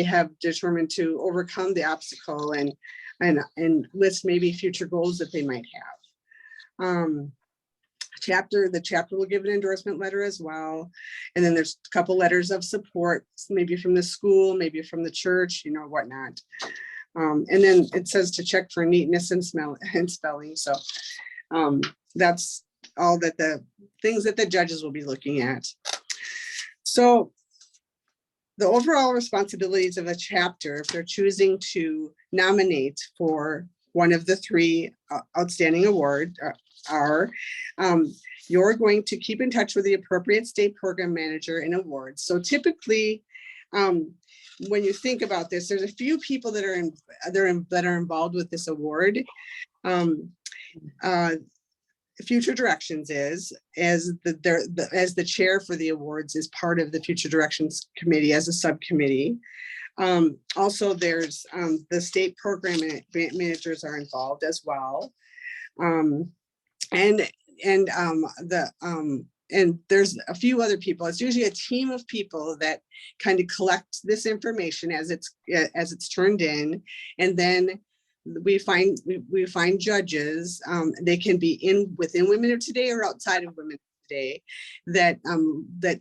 have determined to overcome the obstacle and list maybe future goals that they might have. The chapter will give an endorsement letter as well. And then there's a couple letters of support, maybe from the school, maybe from the church, you know, whatnot. And then it says to check for neatness and spelling. So that's all that the things that the judges will be looking at. So the overall responsibilities of a chapter, if they're choosing to nominate for one of the three outstanding awards, are you're going to keep in touch with the appropriate state program manager and awards. So typically, when you think about this, there's a few people that are involved with this award. Future Directions is, as the chair for the awards, is part of the Future Directions Committee as a subcommittee. Also, there's the state program managers are involved as well. And there's a few other people. It's usually a team of people that kind of collect this information as it's turned in, and then we find judges. They can be within Women of Today or outside of Women of Today that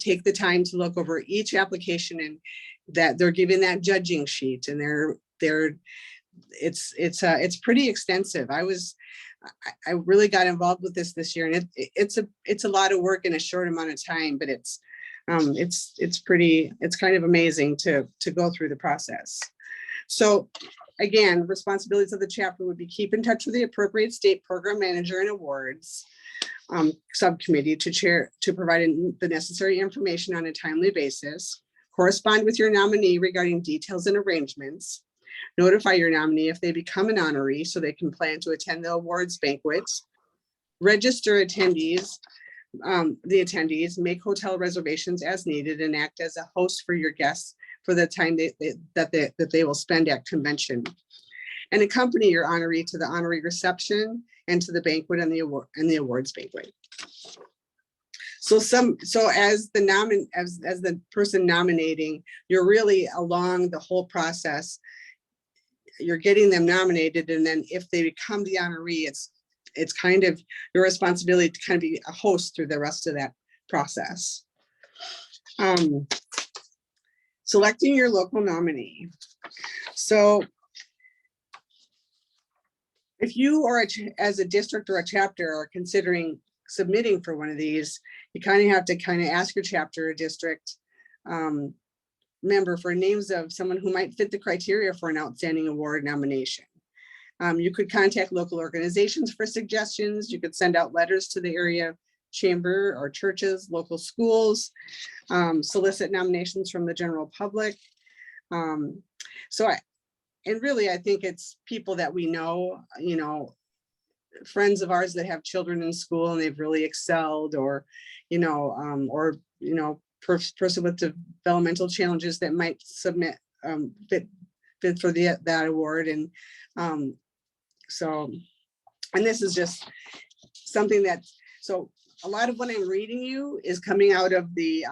take the time to look over each application, and that they're given that judging sheet, and it's pretty extensive. I really got involved with this year, and it's a lot of work in a short amount of time, but it's kind of amazing to go through the process. So again, responsibilities of the chapter would be keep in touch with the appropriate state program manager and awards subcommittee to provide the necessary information on a timely basis, correspond with your nominee regarding details and arrangements, notify your nominee if they become an honoree so they can plan to attend the awards banquets, register attendees, make hotel reservations as needed, and act as a host for your guests for the time that they will spend at convention, and accompany your honoree to the honoree reception and to the banquet and the awards banquet. So as the person nominating, you're really along the whole process. You're getting them nominated, and then if they become the honoree, it's kind of your responsibility to kind of be a host through the rest of that process. Selecting your local nominee. So if you are as a district or a chapter are considering submitting for one of these, you kind of have to ask your chapter or district member for names of someone who might fit the criteria for an outstanding award nomination. You could contact local organizations for suggestions. You could send out letters to the area chamber or churches, local schools, solicit nominations from the general public. I think it's people that we know, friends of ours that have children in school and they've really excelled, or person with developmental challenges that might submit fit for that award. And this is just something so a lot of what I'm reading you is coming out of the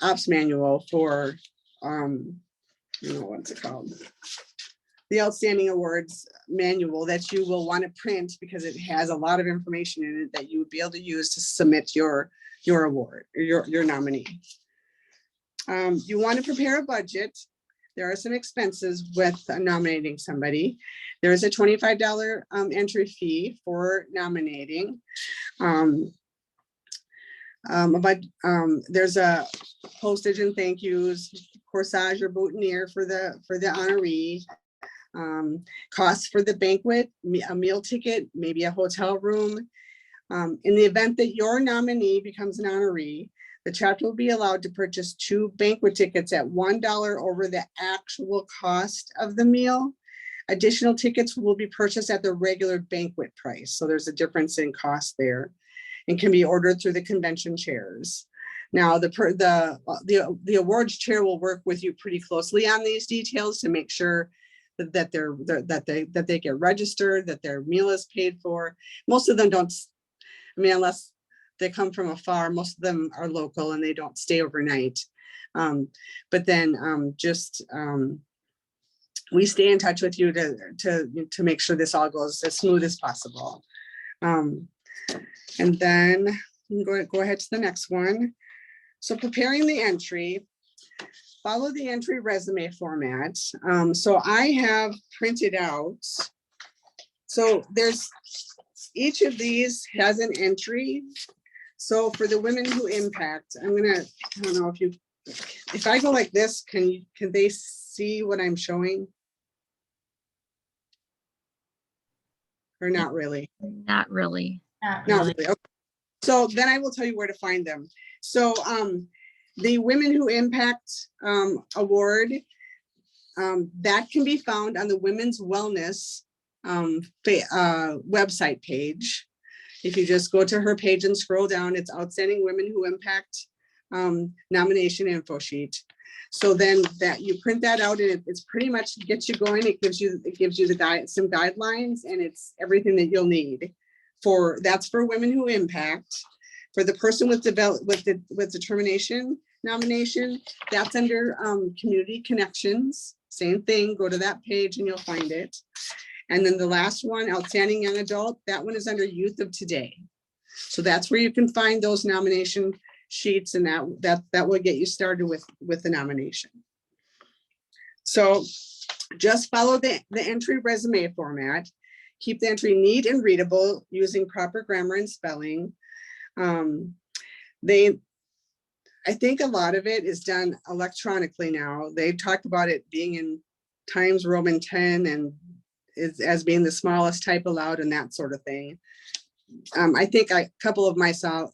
ops manual for what's it called? The Outstanding Awards Manual that you will want to print, because it has a lot of information in it that you would be able to use to submit your award, or your nominee. You want to prepare a budget. There are some expenses with nominating somebody. There is a $25 entry fee for nominating. There's a postage and thank yous, corsage or boutonniere for the honoree. Costs for the banquet, a meal ticket, maybe a hotel room. In the event that your nominee becomes an honoree, the chapter will be allowed to purchase 2 banquet tickets at $1 over the actual cost of the meal. Additional tickets will be purchased at the regular banquet price. So there's a difference in cost there, and can be ordered through the convention chairs. Now, the awards chair will work with you pretty closely on these details to make sure that they get registered, that their meal is paid for. Most of them don't. Unless they come from afar, most of them are local and they don't stay overnight. But then we stay in touch with you to make sure this all goes as smooth as possible. And then go ahead to the next one. So preparing the entry, follow the entry resume format. So I have printed out, so each of these has an entry. So for the Women Who Impact, I don't know if I go like this, can they see what I'm showing? Or not really? Not really. Not really. Okay. So then I will tell you where to find them. So the Women Who Impact Award, that can be found on the Women's Wellness website page. If you just go to her page and scroll down, it's Outstanding Women Who Impact nomination info sheet. So then that you print that out and it's pretty much gets you going. It gives you some guidelines, and it's everything that you'll need for, that's for women who impact. For the person with determination nomination, that's under community connections. Same thing, go to that page and you'll find it. And then the last one, outstanding young adult, that one is under youth of today. So that's where you can find those nomination sheets, and that will get you started with the nomination. So just follow the entry resume format. Keep the entry neat and readable using proper grammar and spelling. I think a lot of it is done electronically now. They talked about it being in Times Roman 10 and as being the smallest type allowed and that sort of thing. I think a couple of my saw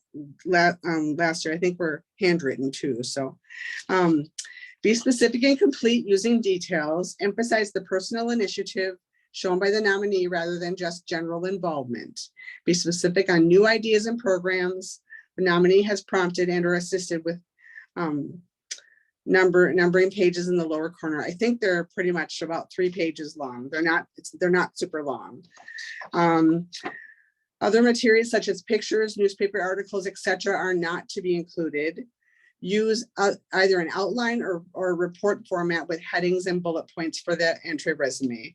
last year, I think were handwritten too. So be specific and complete using details. Emphasize the personal initiative shown by the nominee rather than just general involvement. Be specific on new ideas and programs the nominee has prompted and or assisted with. Numbering pages in the lower corner. I think they're pretty much about 3 pages long. They're not super long. Other materials such as pictures, newspaper articles, etc., are not to be included. Use either an outline or report format with headings and bullet points for the entry resume.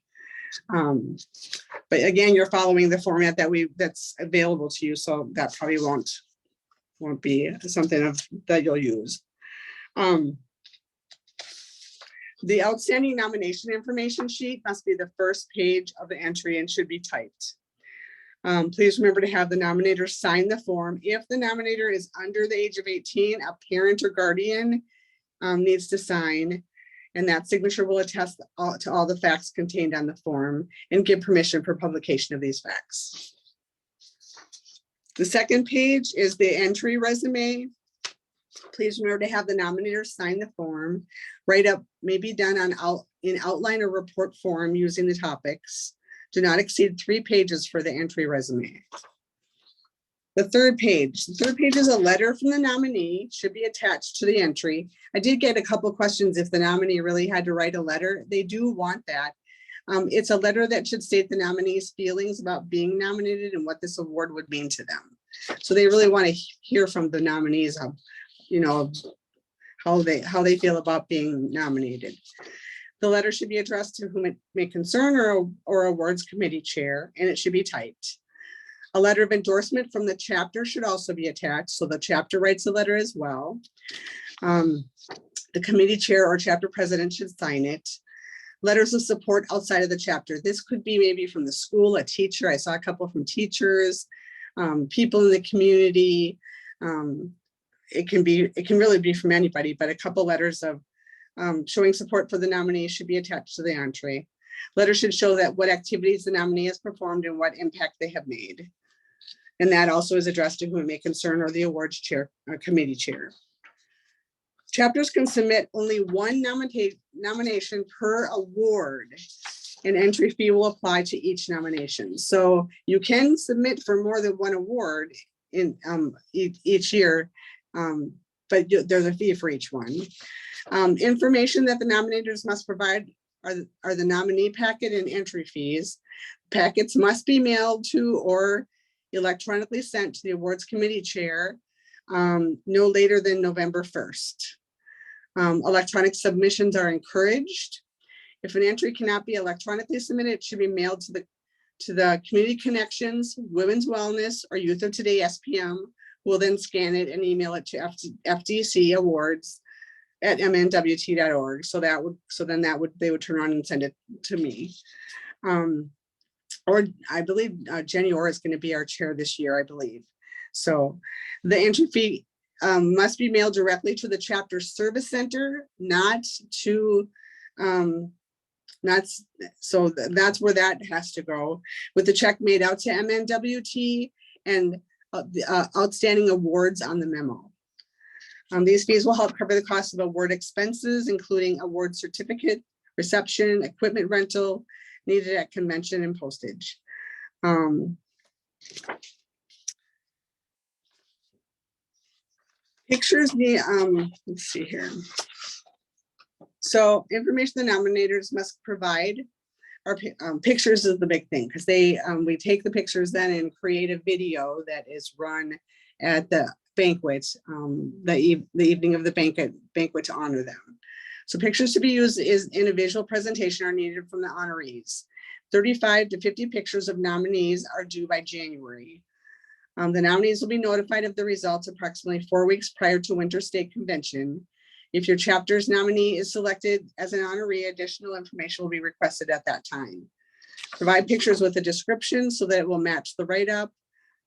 But again, you're following the format that's available to you, so that probably won't be something that you'll use. The outstanding nomination information sheet must be the first page of the entry and should be typed. Please remember to have the nominator sign the form. If the nominator is under the age of 18, a parent or guardian needs to sign, and that signature will attest to all the facts contained on the form and give permission for publication of these facts. The second page is the entry resume. Please remember to have the nominator sign the form. Write up may be done in outline or report form using the topics. Do not exceed 3 pages for the entry resume. The third page is a letter from the nominee, should be attached to the entry. I did get a couple of questions if the nominee really had to write a letter. They do want that. It's a letter that should state the nominee's feelings about being nominated and what this award would mean to them. So they really want to hear from the nominees of, how they feel about being nominated. The letter should be addressed to whom it may concern or awards committee chair, and it should be typed. A letter of endorsement from the chapter should also be attached, so the chapter writes the letter as well. The committee chair or chapter president should sign it. Letters of support outside of the chapter. This could be maybe from the school, a teacher. I saw a couple from teachers, people in the community. It can really be from anybody, but a couple letters of showing support for the nominee should be attached to the entry. Letters should show that what activities the nominee has performed and what impact they have made. And that also is addressed to whom it may concern or the awards chair or committee chair. Chapters can submit only one nomination per award. An entry fee will apply to each nomination. So you can submit for more than one award in each year, but there's a fee for each one. Information that the nominators must provide are the nominee packet and entry fees. Packets must be mailed to or electronically sent to the awards committee chair no later than November 1st. Electronic submissions are encouraged. If an entry cannot be electronically submitted, it should be mailed to the Community Connections, Women's Wellness, or Youth of Today SPM, who will then scan it and email it to FDC Awards at MNWT.org. So then they would turn around and send it to me. Or I believe Jenny Orr is going to be our chair this year, I believe. So the entry fee must be mailed directly to the chapter service center, not to, so that's where that has to go, with the check made out to MNWT and the outstanding awards on the memo. These fees will help cover the cost of award expenses, including award certificate, reception, equipment rental needed at convention, and postage. Pictures, let's see here. So information the nominators must provide are pictures is the big thing, because we take the pictures then and create a video that is run at the banquet, the evening of the banquet to honor them. So pictures to be used in a visual presentation are needed from the honorees. 35 to 50 pictures of nominees are due by January. The nominees will be notified of the results approximately 4 weeks prior to Winter State Convention. If your chapter's nominee is selected as an honoree, additional information will be requested at that time. Provide pictures with a description so that it will match the write-up,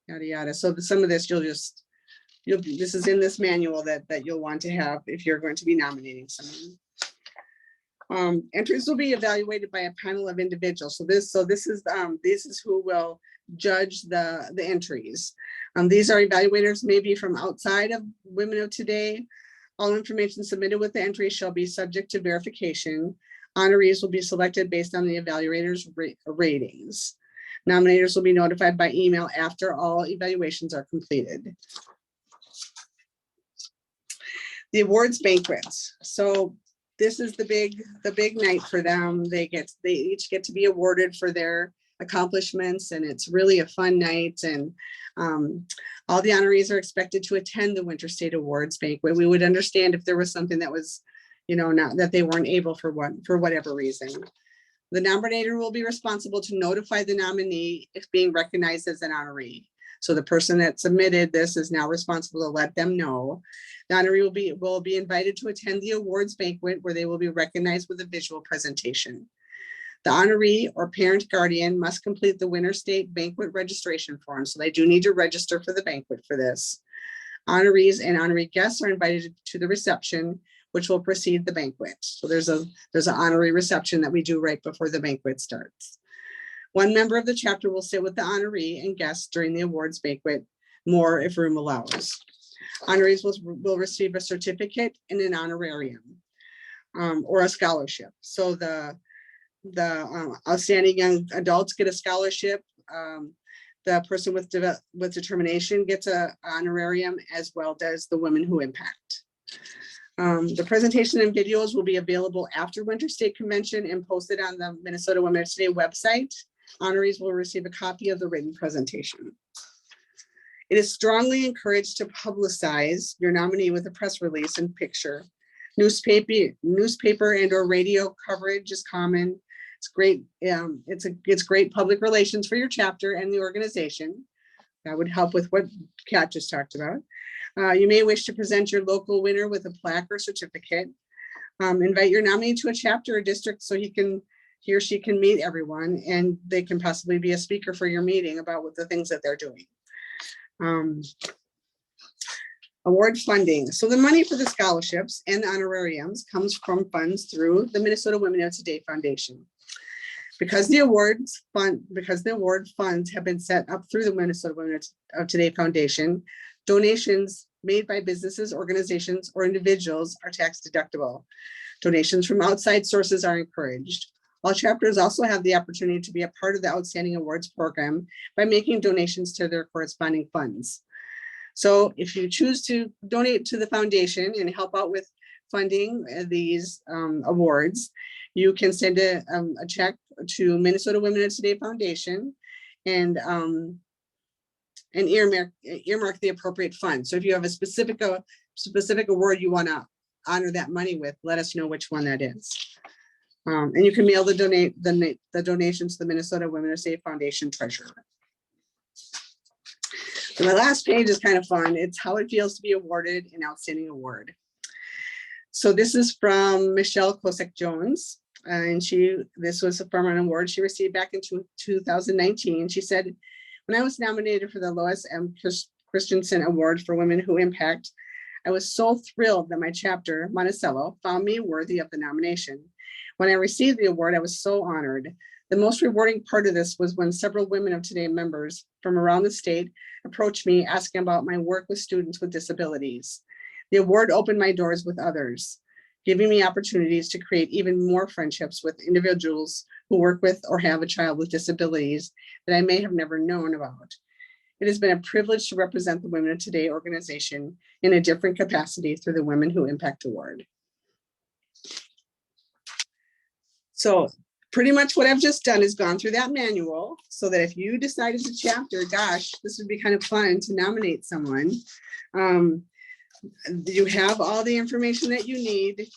yada, yada. So some of this this is in this manual that you'll want to have if you're going to be nominating someone. Entries will be evaluated by a panel of individuals. So this is who will judge the entries. These are evaluators maybe from outside of Women of Today. All information submitted with the entry shall be subject to verification. Honorees will be selected based on the evaluators' ratings. Nominators will be notified by email after all evaluations are completed. The awards banquets. So this is the big night for them. They each get to be awarded for their accomplishments, and it's really a fun night. And all the honorees are expected to attend the Winter State Awards banquet. We would understand if there was something that was, not that they weren't able for whatever reason. The nominator will be responsible to notify the nominee if being recognized as an honoree. So the person that submitted this is now responsible to let them know. The honoree will be invited to attend the awards banquet, where they will be recognized with a visual presentation. The honoree or parent guardian must complete the Winter State banquet registration form. So they do need to register for the banquet for this. Honorees and honoree guests are invited to the reception, which will precede the banquet. So there's an honoree reception that we do right before the banquet starts. One member of the chapter will sit with the honoree and guests during the awards banquet, more if room allows. Honorees will receive a certificate and an honorarium or a scholarship. So the outstanding young adults get a scholarship. The person with determination gets an honorarium, as well as the women who impact. The presentation and videos will be available after Winter State Convention and posted on the Minnesota Women of Today website. Honorees will receive a copy of the written presentation. It is strongly encouraged to publicize your nominee with a press release and picture. Newspaper and or radio coverage is common. It's great. It's great public relations for your chapter and the organization. That would help with what Kat just talked about. You may wish to present your local winner with a plaque or certificate. Invite your nominee to a chapter or district so he or she can meet everyone, and they can possibly be a speaker for your meeting about what the things that they're doing. Award funding. So the money for the scholarships and the honorariums comes from funds through the Minnesota Women of Today Foundation. Because the award funds have been set up through the Minnesota Women of Today Foundation, donations made by businesses, organizations, or individuals are tax deductible. Donations from outside sources are encouraged. All chapters also have the opportunity to be a part of the Outstanding Awards program by making donations to their corresponding funds. So if you choose to donate to the foundation and help out with funding these awards, you can send a check to Minnesota Women of Today Foundation and earmark the appropriate fund. So if you have a specific award you want to honor that money with, let us know which one that is. And you can mail the donations to the Minnesota Women of Today Foundation treasurer. So my last page is kind of fun. It's how it feels to be awarded an outstanding award. So this is from Michelle Kosek Jones, and this was from an award she received back in 2019. She said, "When I was nominated for the Lois M. Christensen Award for Women Who Impact, I was so thrilled that my chapter, Monticello, found me worthy of the nomination. When I received the award, I was so honored. The most rewarding part of this was when several Women of Today members from around the state approached me asking about my work with students with disabilities. The award opened my doors with others, giving me opportunities to create even more friendships with individuals who work with or have a child with disabilities that I may have never known about. It has been a privilege to represent the Women of Today organization in a different capacity through the Women Who Impact Award. So pretty much what I've just done is gone through that manual so that if you decide as a chapter, gosh, this would be kind of fun to nominate someone. You have all the information that you need.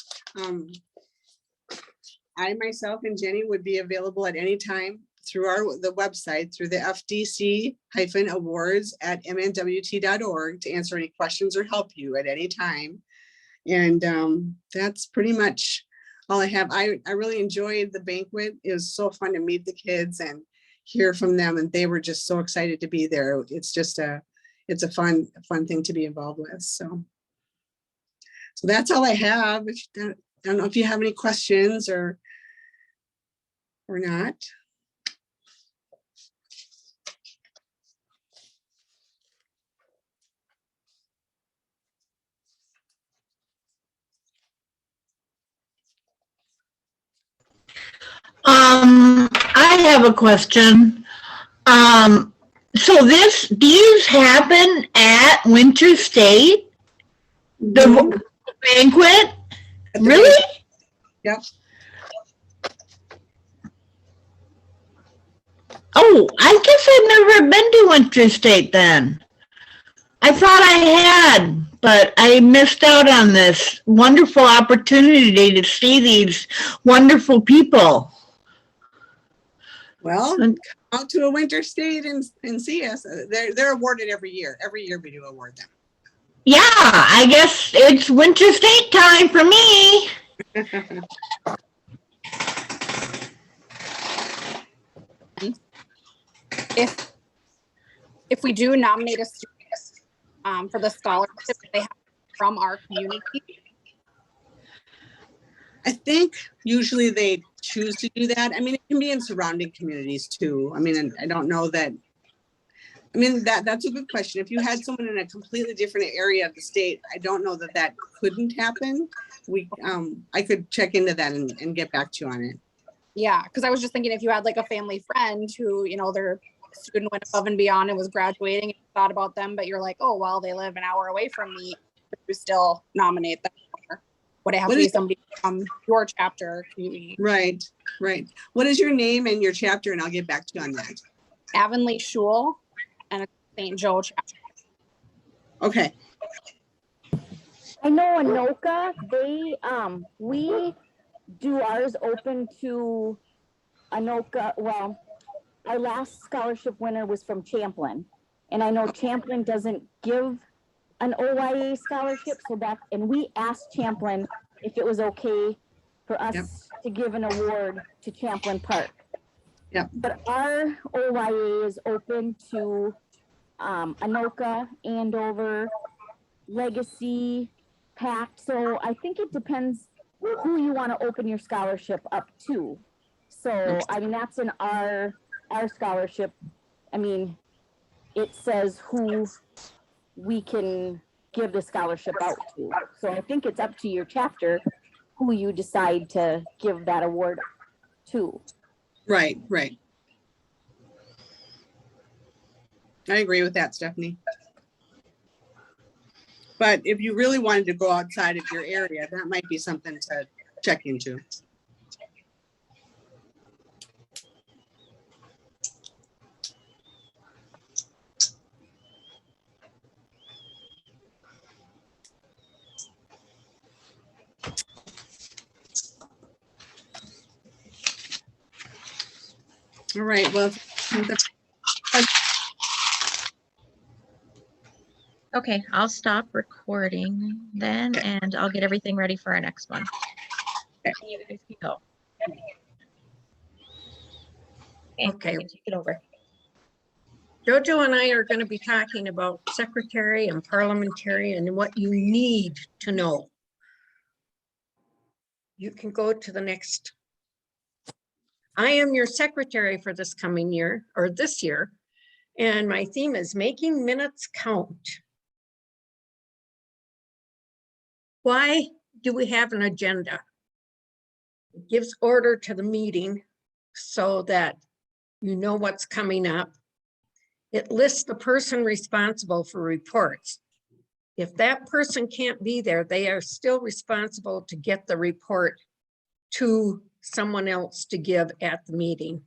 I myself and Jenny would be available at any time through the website, through the FDC-awards@mnwt.org to answer any questions or help you at any time. And that's pretty much all I have. I really enjoyed the banquet. It was so fun to meet the kids and hear from them, and they were just so excited to be there. It's just it's a fun thing to be involved with. So that's all I have. I don't know if you have any questions or not. I have a question. So these happen at Winter State? The banquet? At the Really? banquet. Yep. Oh, I guess I've never been to Winter State then. I thought I had, but I missed out on this wonderful opportunity to see these wonderful people. Well, come out to a Winter State and see us. They're awarded every year. Every year we do award them. Yeah, I guess it's Winter State time for me. If we do nominate a student for the scholarship they have from our community, I think usually they choose to do that. I mean, it can be in surrounding communities too. I mean, I don't know that. I mean, that's a good question. If you had someone in a completely different area of the state, I don't know that couldn't happen. I could check into that and get back to you on it. yeah, because I was just thinking if you had like a family friend who, their student went above and beyond and was graduating and thought about them, but you're like, oh, well, they live an hour away from me, you still nominate them. Or would it have to be somebody from your chapter community? Right. What is your name and your chapter? And I'll get back to you on that. Avonlea Shule and a St. Joe chapter. Okay. I know Anoka, we do ours open to Anoka. Well, our last scholarship winner was from Champlin, and I know Champlin doesn't give an OYA scholarship, and we asked Champlin if it was okay for us to give an award to Champlin Park. Yeah. But our OYA is open to Anoka, Andover, Legacy, Pact. So I think it depends who you want to open your scholarship up to. So I mean, that's in our scholarship. I mean, it says who we can give the scholarship out to. So I think it's up to your chapter who you decide to give that award to. Right. I agree with that, Stephanie. But if you really wanted to go outside of your area, that might be something to check into. All right, well. Okay, I'll stop recording then, and I'll get everything ready for our next one. You guys can go. Okay. You can take it over. Jojo and I are going to be talking about secretary and parliamentarian and what you need to know. You can go to the next. I am your secretary for this coming year, or this year, and my theme is making minutes count. Why do we have an agenda? It gives order to the meeting so that you know what's coming up. it lists the person responsible for reports. If that person can't be there, they are still responsible to get the report to someone else to give at the meeting.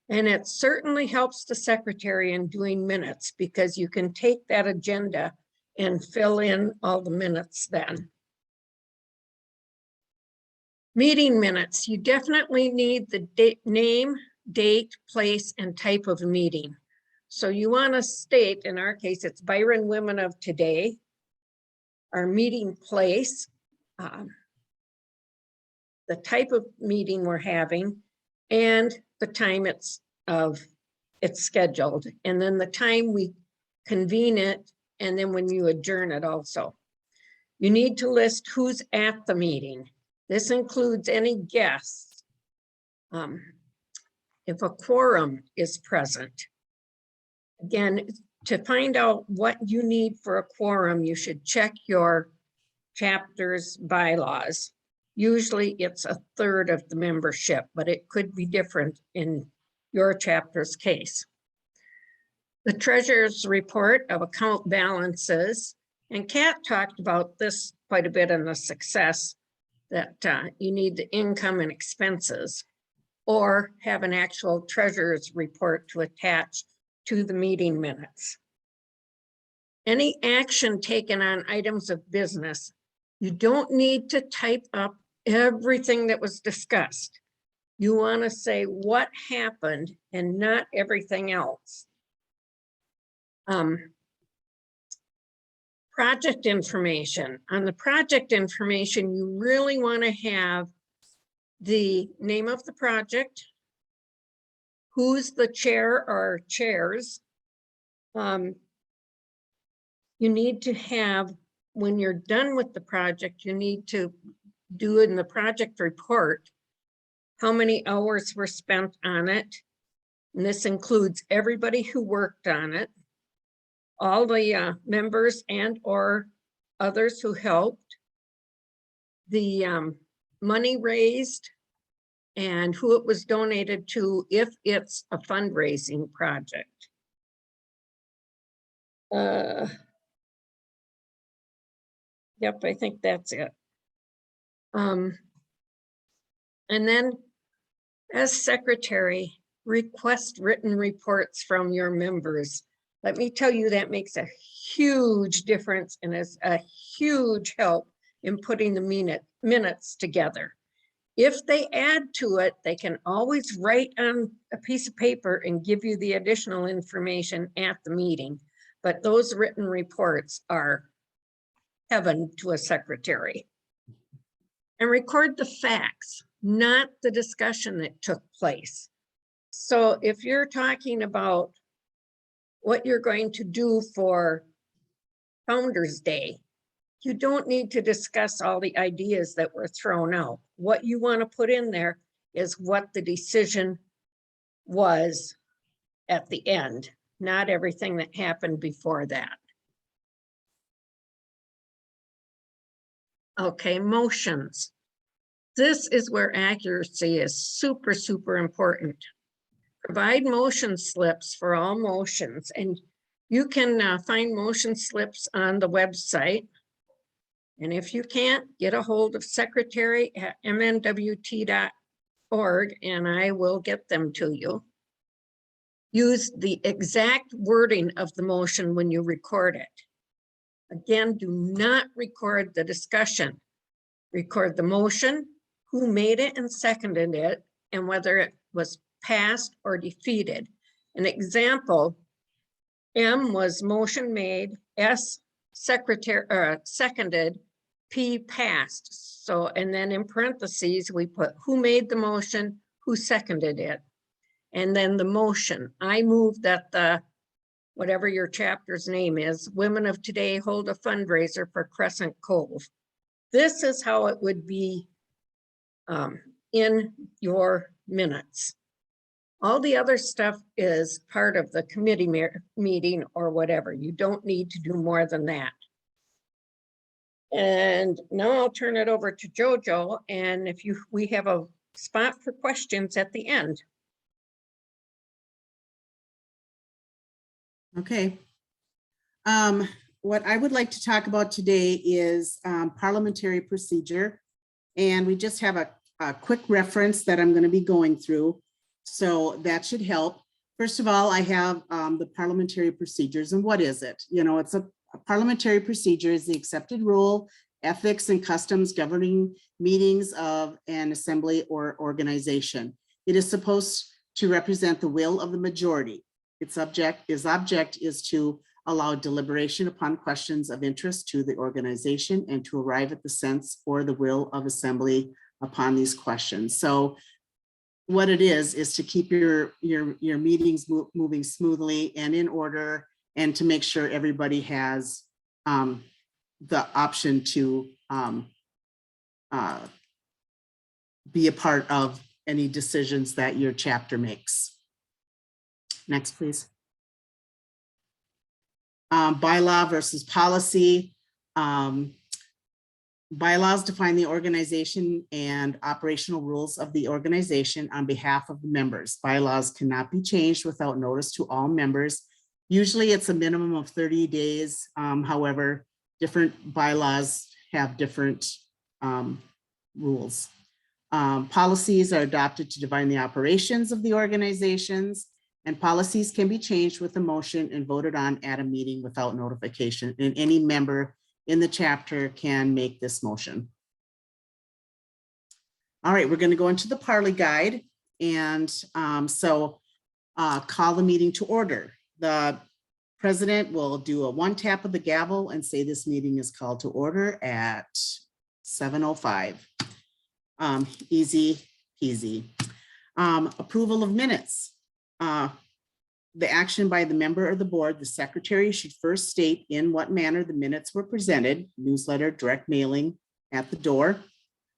And it certainly helps the secretary in doing minutes because you can take that agenda and fill in all the minutes then. Meeting minutes, you definitely need the name, date, place, and type of meeting. So you want to state, in our case, it's Byron Women of Today, our meeting place, the type of meeting we're having, and the time it's scheduled, and then the time we convene it, and then when you adjourn it also. You need to list who's at the meeting. This includes any guests. If a quorum is present. Again, to find out what you need for a quorum, you should check your chapter's bylaws. Usually it's a third of the membership, but it could be different in your chapter's case. The treasurer's report of account balances, and Kat talked about this quite a bit in the success, that you need the income and expenses, or have an actual treasurer's report to attach to the meeting minutes. Any action taken on items of business, you don't need to type up everything that was discussed. You want to say what happened and not everything else. Project information. On the project information, you really want to have the name of the project, who's the chair or chairs. You need to have, when you're done with the project, you need to do in the project report how many hours were spent on it. And this includes everybody who worked on it, all the members and or others who helped, the money raised, and who it was donated to if it's a fundraising project. Yep, I think that's it. And then as secretary, request written reports from your members. Let me tell you, that makes a huge difference and is a huge help in putting the minutes together. If they add to it, they can always write on a piece of paper and give you the additional information at the meeting. But those written reports are heaven to a secretary. And record the facts, not the discussion that took place. So if you're talking about what you're going to do for Founders Day, you don't need to discuss all the ideas that were thrown out. What you want to put in there is what the decision was at the end, not everything that happened before that. Okay, motions. This is where accuracy is super, super important. Provide motion slips for all motions, and you can find motion slips on the website. And if you can't, get a hold of secretary at MNWT.org and I will get them to you. Use the exact wording of the motion when you record it. Again, do not record the discussion. Record the motion, who made it and seconded it, and whether it was passed or defeated. An example, M was motion made, S seconded, P passed. So, and then in parentheses, we put who made the motion, who seconded it. And then the motion, I move that the, whatever your chapter's name is, Women of Today hold a fundraiser for Crescent Cove. This is how it would be in your minutes. All the other stuff is part of the committee meeting or whatever. You don't need to do more than that. And now I'll turn it over to Jojo, and if we have a spot for questions at the end. Okay. What I would like to talk about today is parliamentary procedure. And we just have a quick reference that I'm going to be going through. So that should help. First of all, I have the parliamentary procedures. And what is it? You know, it's a parliamentary procedure is the accepted rule, ethics and customs governing meetings of an assembly or organization. It is supposed to represent the will of the majority. Its object is to allow deliberation upon questions of interest to the organization and to arrive at the sense or the will of assembly upon these questions. So what it is to keep your meetings moving smoothly and in order, and to make sure everybody has the option to be a part of any decisions that your chapter makes. Next, please. Bylaw versus policy. Bylaws define the organization and operational rules of the organization on behalf of the members. Bylaws cannot be changed without notice to all members. Usually it's a minimum of 30 days. However, different bylaws have different rules. Policies are adopted to define the operations of the organizations, and policies can be changed with a motion and voted on at a meeting without notification. And any member in the chapter can make this motion. All right, we're going to go into the Parli guide. And call the meeting to order. The president will do a one tap of the gavel and say this meeting is called to order at 7:05. Easy peasy. Approval of minutes. The action by the member of the board, the secretary should first state in what manner the minutes were presented, newsletter, direct mailing, at the door.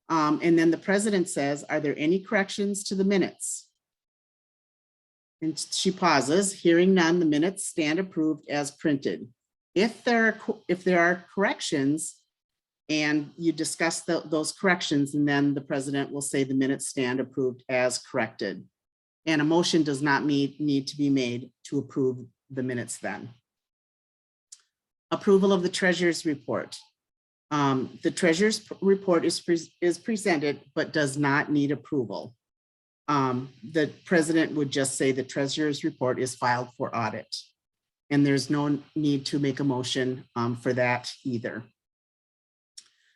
And then the president says, are there any corrections to the minutes? And she pauses, hearing none, the minutes stand approved as printed. If there are corrections and you discuss those corrections, and then the president will say the minutes stand approved as corrected. And a motion does not need to be made to approve the minutes then. Approval of the treasurer's report. The treasurer's report is presented, but does not need approval. The president would just say the treasurer's report is filed for audit. And there's no need to make a motion for that either.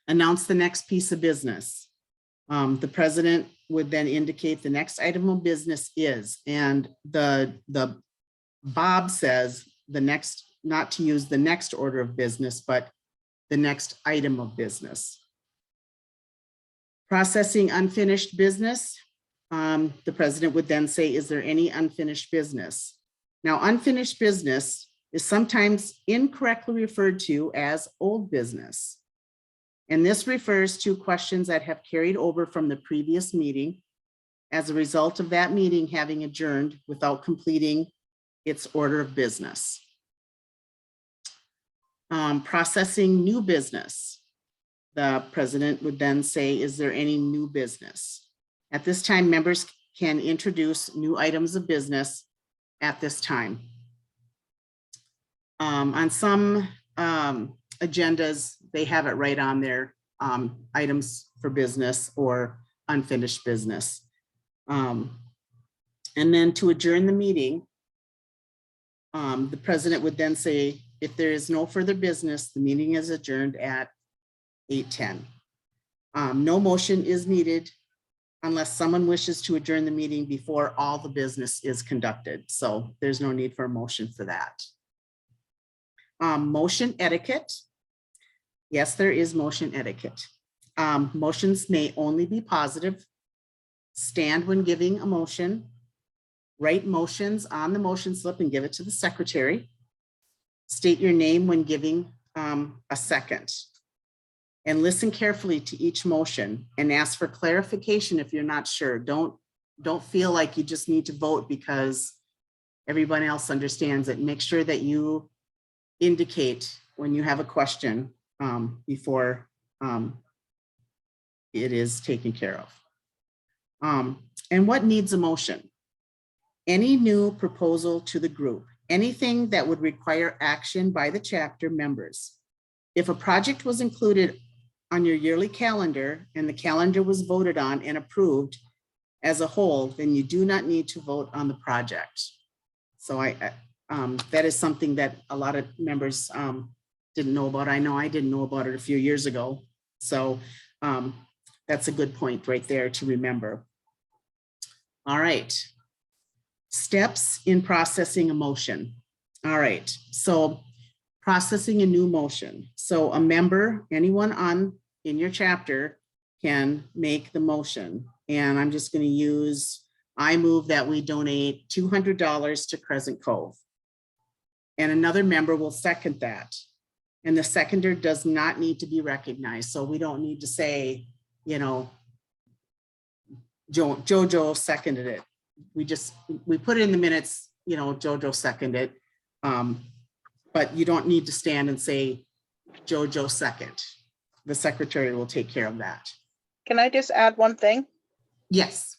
Announce the next piece of business. The president would then indicate the next item of business is, and the Bob says the next, not to use the next order of business, but the next item of business. Processing unfinished business. The president would then say, is there any unfinished business? Now, unfinished business is sometimes incorrectly referred to as old business. And this refers to questions that have carried over from the previous meeting as a result of that meeting having adjourned without completing its order of business. Processing new business. The president would then say, is there any new business? At this time, members can introduce new items of business at this time. On some agendas, they have it right on their items for business or unfinished business. And then to adjourn the meeting, the president would then say, if there is no further business, the meeting is adjourned at 8:10. No motion is needed unless someone wishes to adjourn the meeting before all the business is conducted. So there's no need for a motion for that. Motion etiquette. Yes, there is motion etiquette. Motions may only be positive. Stand when giving a motion. Write motions on the motion slip and give it to the secretary. State your name when giving a second. And listen carefully to each motion and ask for clarification if you're not sure. Don't feel like you just need to vote because everyone else understands it. Make sure that you indicate when you have a question before it is taken care of. And what needs a motion? Any new proposal to the group, anything that would require action by the chapter members. If a project was included on your yearly calendar and the calendar was voted on and approved as a whole, then you do not need to vote on the project. So that is something that a lot of members didn't know about. I know I didn't know about it a few years ago. So that's a good point right there to remember. All right. Steps in processing a motion. All right. So processing a new motion. So a member, anyone in your chapter can make the motion. And I'm just going to use, I move that we donate $200 to Crescent Cove. And another member will second that. And the seconder does not need to be recognized. So we don't need to say, you know, Jojo seconded it. We put it in the minutes, you know, Jojo seconded it. But you don't need to stand and say Jojo second. The secretary will take care of that. Can I just add one thing? Yes.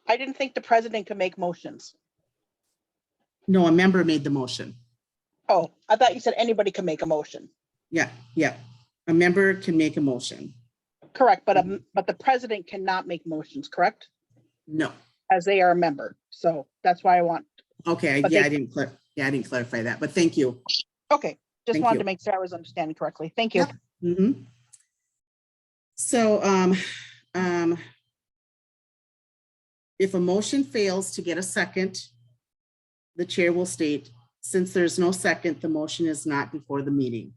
I didn't think the president could make motions. No, a member made the motion. Oh, I thought you said anybody can make a motion. Yeah. A member can make a motion. Correct, but the president cannot make motions, correct? No. As they are a member. So that's why I want. Okay, But yeah, they- I didn't clarify that, but thank you. Okay, just Thank wanted you. to make sure I was understanding correctly. Thank you. Yep. Mhm. So if a motion fails to get a second, the chair will state, since there's no second, the motion is not before the meeting.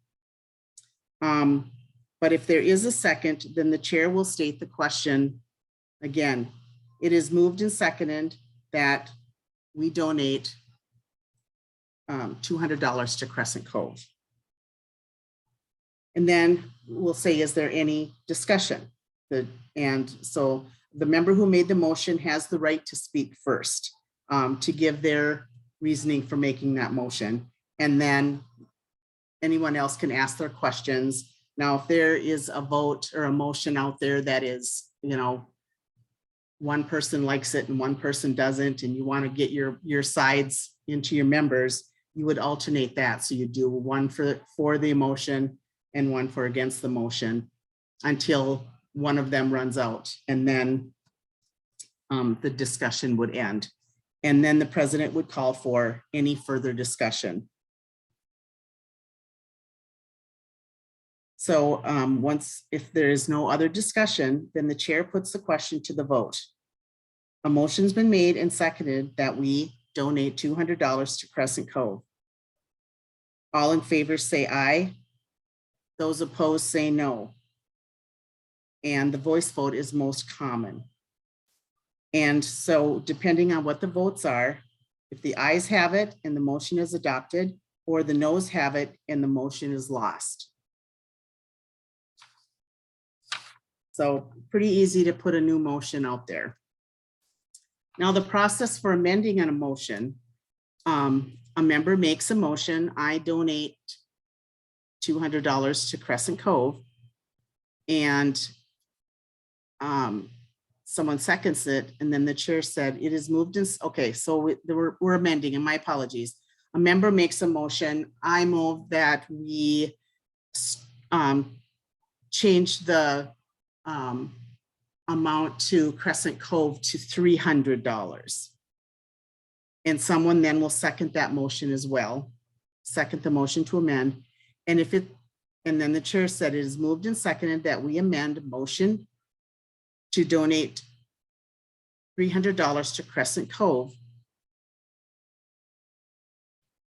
But if there is a second, then the chair will state the question again. It is moved and seconded that we donate $200 to Crescent Cove. And then we'll say, is there any discussion? And so the member who made the motion has the right to speak first, to give their reasoning for making that motion. And then anyone else can ask their questions. Now, if there is a vote or a motion out there that is, you know, one person likes it and one person doesn't, and you want to get your sides into your members, you would alternate that. So you do one for the motion and one for against the motion until one of them runs out, and then the discussion would end. And then the president would call for any further discussion. So if there is no other discussion, then the chair puts the question to the vote. A motion's been made and seconded that we donate $200 to Crescent Cove. All in favor say aye. Those opposed say no. And the voice vote is most common. And so depending on what the votes are, if the ayes have it and the motion is adopted, or the noes have it and the motion is lost. So pretty easy to put a new motion out there. Now the process for amending on a motion, a member makes a motion, I donate $200 to Crescent Cove, and someone seconds it, and then the chair said it is moved in. Okay, so we're amending, and my apologies. A member makes a motion, I move that we change the amount to Crescent Cove to $300. And someone then will second that motion as well, second the motion to amend. And then the chair said it is moved and seconded that we amend motion to donate $300 to Crescent Cove.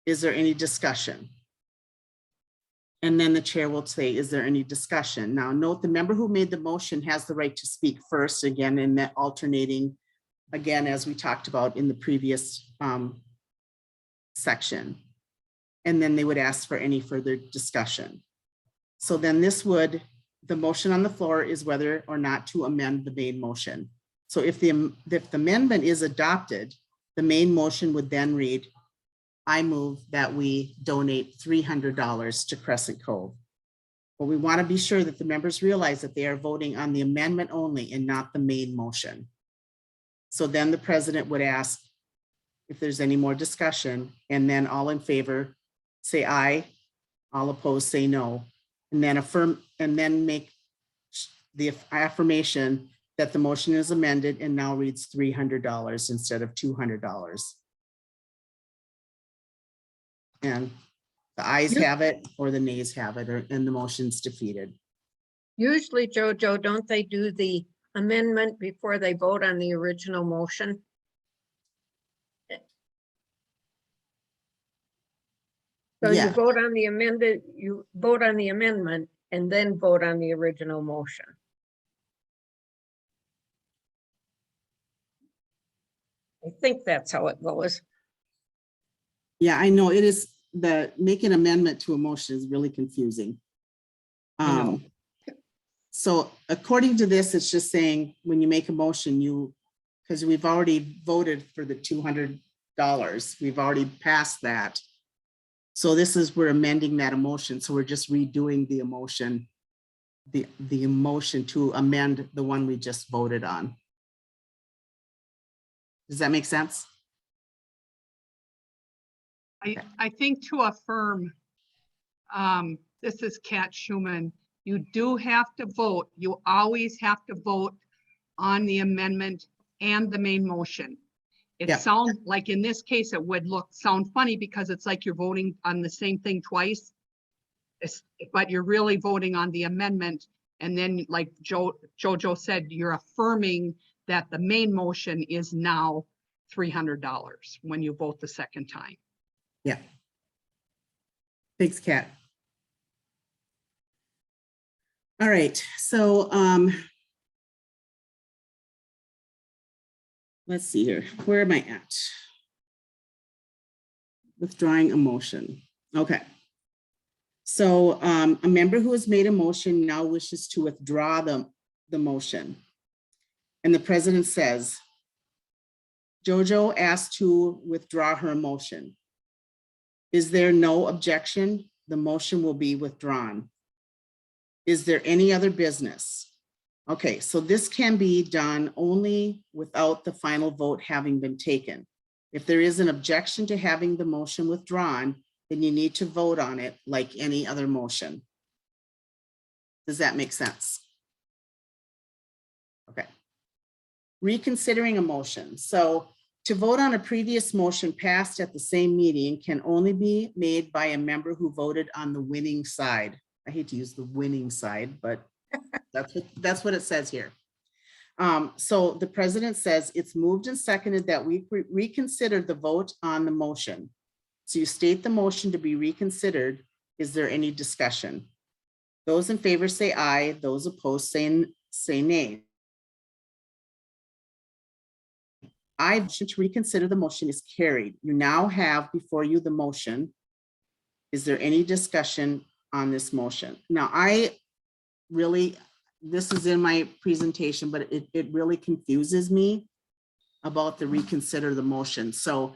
Is there any discussion? And then the chair will say, is there any discussion? Now note the member who made the motion has the right to speak first, again, in that alternating, again, as we talked about in the previous section. And then they would ask for any further discussion. So then the motion on the floor is whether or not to amend the main motion. So if the amendment is adopted, the main motion would then read, I move that we donate $300 to Crescent Cove. But we want to be sure that the members realize that they are voting on the amendment only and not the main motion. So then the president would ask, if there's any more discussion, and then all in favor, say aye. All opposed, say no. And then affirm, and then make the affirmation that the motion is amended and now reads $300 instead of $200. And the ayes have it or the nays have it, and the motion's defeated. Usually, Jojo, don't they do the amendment before they vote on the original motion? So Yeah. you vote on the amended, you vote on the amendment and then vote on the original motion. I think that's how it goes. Yeah, I know it is. The make an amendment to a motion is really confusing. know. So according to this, it's just saying when you make a motion, because we've already voted for the $200, we've already passed that. So this is, we're amending that emotion. So we're just redoing the emotion, the emotion to amend the one we just voted on. Does that make sense? I think to affirm, this is Kat Schumann, you do have to vote. You always have to vote on the amendment and the main motion. It Yeah. sounds like in this case, it would sound funny because it's like you're voting on the same thing twice. But you're really voting on the amendment. And then like Jojo said, you're affirming that the main motion is now $300 when you vote the second time. Yeah. Thanks, Kat. All right, so let's see here. Where am I at? Withdrawing a motion. Okay. So a member who has made a motion now wishes to withdraw the motion. And the president says, Jojo asked to withdraw her motion. Is there no objection? The motion will be withdrawn. Is there any other business? Okay, so this can be done only without the final vote having been taken. If there is an objection to having the motion withdrawn, then you need to vote on it like any other motion. Does that make sense? Okay. Reconsidering a motion. So to vote on a previous motion passed at the same meeting can only be made by a member who voted on the winning side. I hate to use the winning side, but that's what it says here. So the president says it's moved and seconded that we reconsider the vote on the motion. So you state the motion to be reconsidered. Is there any discussion? Those in favor say aye. Those opposed say nay. I motion to reconsider the motion is carried. You now have before you the motion. Is there any discussion on this motion? Now, this is in my presentation, but it really confuses me about the reconsider the motion. So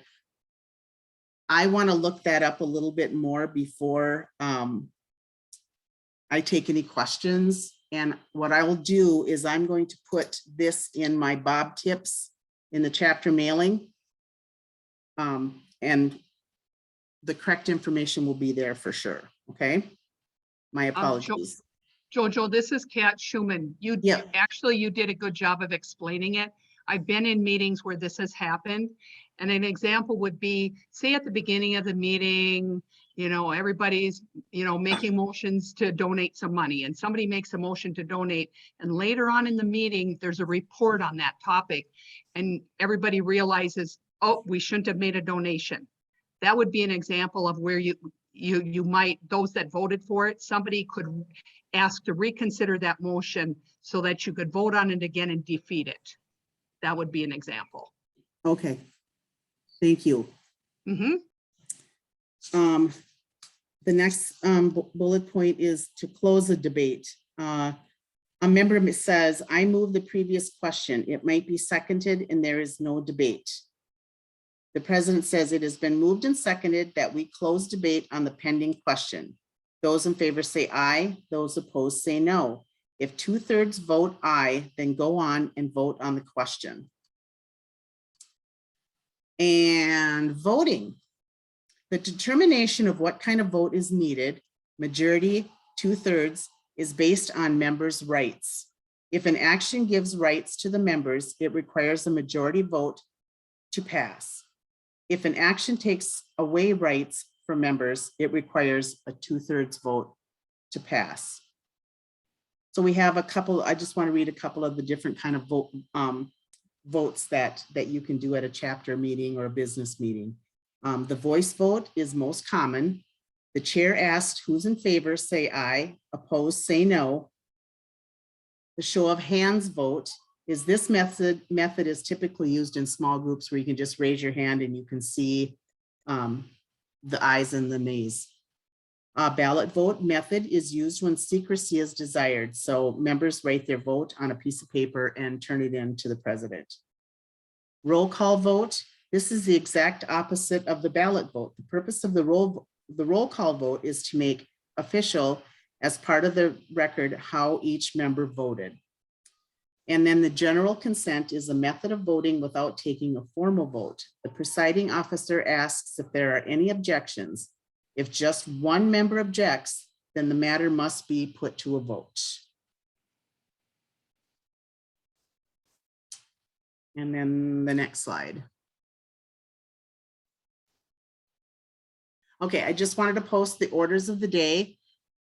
I want to look that up a little bit more before I take any questions. And what I will do is I'm going to put this in my Bob tips in the chapter mailing. And the correct information will be there for sure. Okay. My apologies. Jojo, this is Kat Schumann. You did a good job of explaining it. I've been in meetings where this has happened. And an example would be, say at the beginning of the meeting, everybody's, making motions to donate some money and somebody makes a motion to donate. And later on in the meeting, there's a report on that topic and everybody realizes, oh, we shouldn't have made a donation. That would be an example of where you might, those that voted for it, somebody could ask to reconsider that motion so that you could vote on it again and defeat it. That would be an example. Okay. Thank you. Mm-hmm. The next bullet point is to close the debate. A member says, I move the previous question. It might be seconded and there is no debate. The president says it has been moved and seconded that we close debate on the pending question. Those in favor say aye. Those opposed say no. If 2/3 vote aye, then go on and vote on the question. And voting. The determination of what kind of vote is needed, majority, 2/3, is based on members' rights. If an action gives rights to the members, it requires a majority vote to pass. If an action takes away rights from members, it requires a 2/3 vote to pass. So we have a couple, I just want to read a couple of the different kind of votes that you can do at a chapter meeting or a business meeting. The voice vote is most common. The chair asks who's in favor, say aye, opposed, say no. The show of hands vote is this method is typically used in small groups where you can just raise your hand and you can see the ayes and the nays. Ballot vote method is used when secrecy is desired. So members write their vote on a piece of paper and turn it in to the president. Roll call vote. This is the exact opposite of the ballot vote. The purpose of the roll call vote is to make official as part of the record how each member voted. And then the general consent is a method of voting without taking a formal vote. The presiding officer asks if there are any objections. If just one member objects, then the matter must be put to a vote. And then the next slide. Okay, I just wanted to post the orders of the day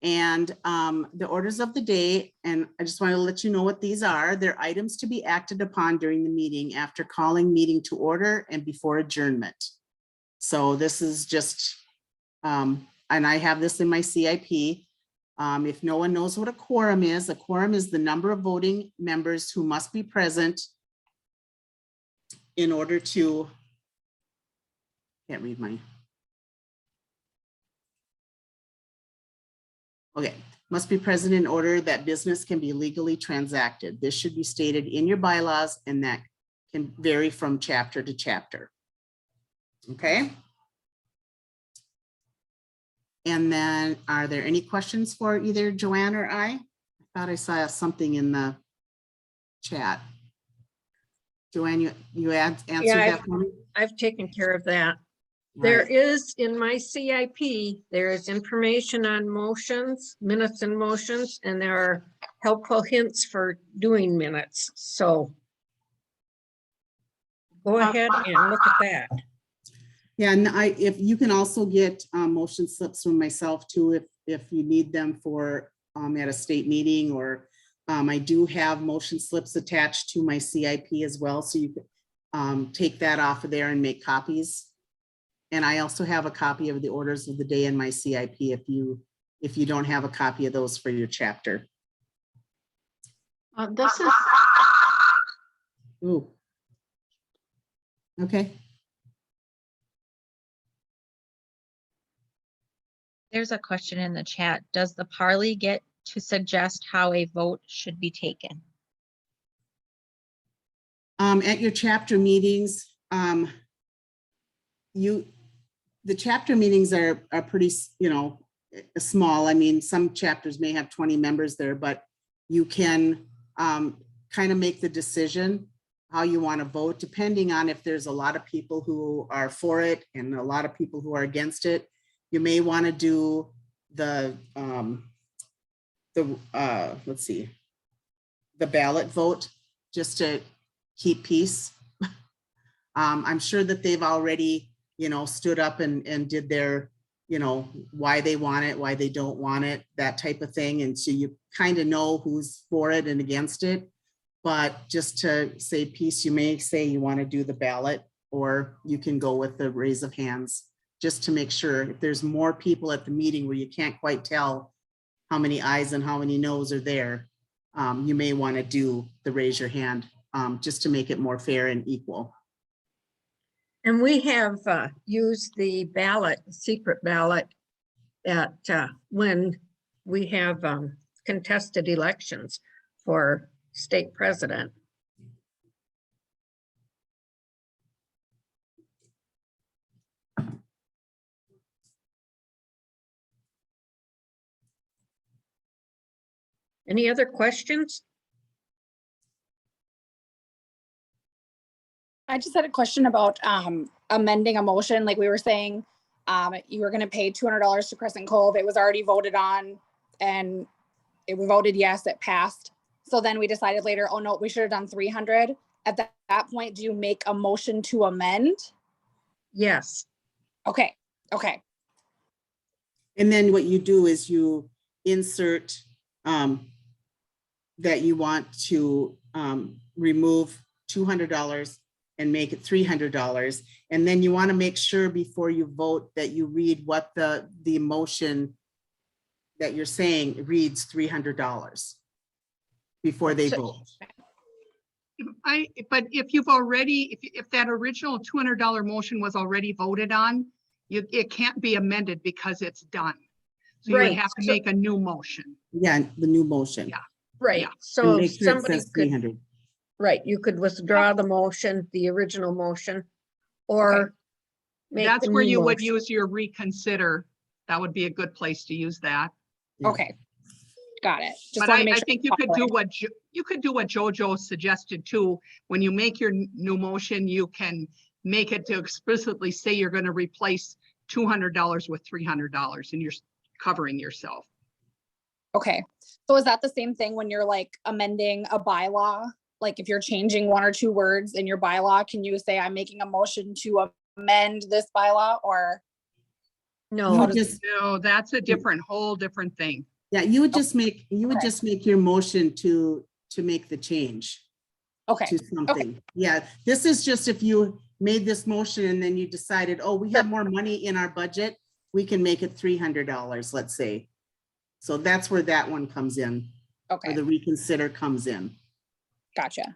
and the orders of the day. And I just want to let you know what these are. They're items to be acted upon during the meeting after calling meeting to order and before adjournment. So this is just, and I have this in my CIP. If no one knows what a quorum is the number of voting members who must be present in order to, can't read my, okay, must be present in order that business can be legally transacted. This should be stated in your bylaws and that can vary from chapter to chapter. Okay. And then are there any questions for either Joanne or I? I thought I saw something in the chat. Joanne, you answered that for me? I've taken care of that. There Right. is in my CIP, there is information on motions, minutes and motions, and there are helpful hints for doing minutes. So go ahead and look at that. Yeah, and if you can also get motion slips from myself too, if you need them for at a state meeting, or I do have motion slips attached to my CIP as well. So you can take that off of there and make copies. And I also have a copy of the orders of the day in my CIP if you don't have a copy of those for your chapter. This is, Ooh. Okay. There's a question in the chat. Does the Parli get to suggest how a vote should be taken? At your chapter meetings, the chapter meetings are pretty, small. I mean, some chapters may have 20 members there, but you can kind of make the decision how you want to vote, depending on if there's a lot of people who are for it and a lot of people who are against it. You may want to do the let's see, the ballot vote just to keep peace. I'm sure that they've already, stood up and did their, why they want it, why they don't want it, that type of thing. And so you kind of know who's for it and against it. But just to say peace, you may say you want to do the ballot, or you can go with the raise of hands, just to make sure if there's more people at the meeting where you can't quite tell how many ayes and how many noes are there, you may want to do the raise your hand just to make it more fair and equal. And we have used the ballot, secret ballot, at when we have contested elections for state president. Any other questions? I just had a question about amending a motion, like we were saying, you were gonna pay $200 to Crescent Cove. It was already voted on and it was voted yes, it passed. So then we decided later, oh no, we should have done 300. At that point, do you make a motion to amend? Yes, Okay, okay, And then what you do is you insert that you want to remove $200 and make it $300. And then you want to make sure before you vote that you read what the motion that you're saying reads $300 before they So- vote. But if you've already, if that original $200 motion was already voted on, it can't be amended because it's done. So you would Right, have to so- make a new motion. Yeah, the new motion. Yeah. right. Yeah. And So make sure it somebody says could, 300. right, you could withdraw the motion, the original motion, or make That's the where new you would motion. use your reconsider. That would be a good place to use that. Yeah. okay. Got it. Just But wanna I make sure think you I'm could do following. what, you could do what JoJo suggested too. When you make your new motion, you can make it to explicitly say you're going to replace $200 with $300 and you're covering yourself. Okay, so is that the same thing when you're like amending a bylaw? Like if you're changing one or two words in your bylaw, can you say I'm making a motion to amend this bylaw or? You No, would just, No, that's a whole different thing. yeah, you would just make, Okay. your motion to make the change Okay, to something. Yeah, this is just if you made this motion and then you decided, oh, we have more money in our budget, we can make it $300, let's say. So that's where that one comes in, or okay, the reconsider comes in. gotcha.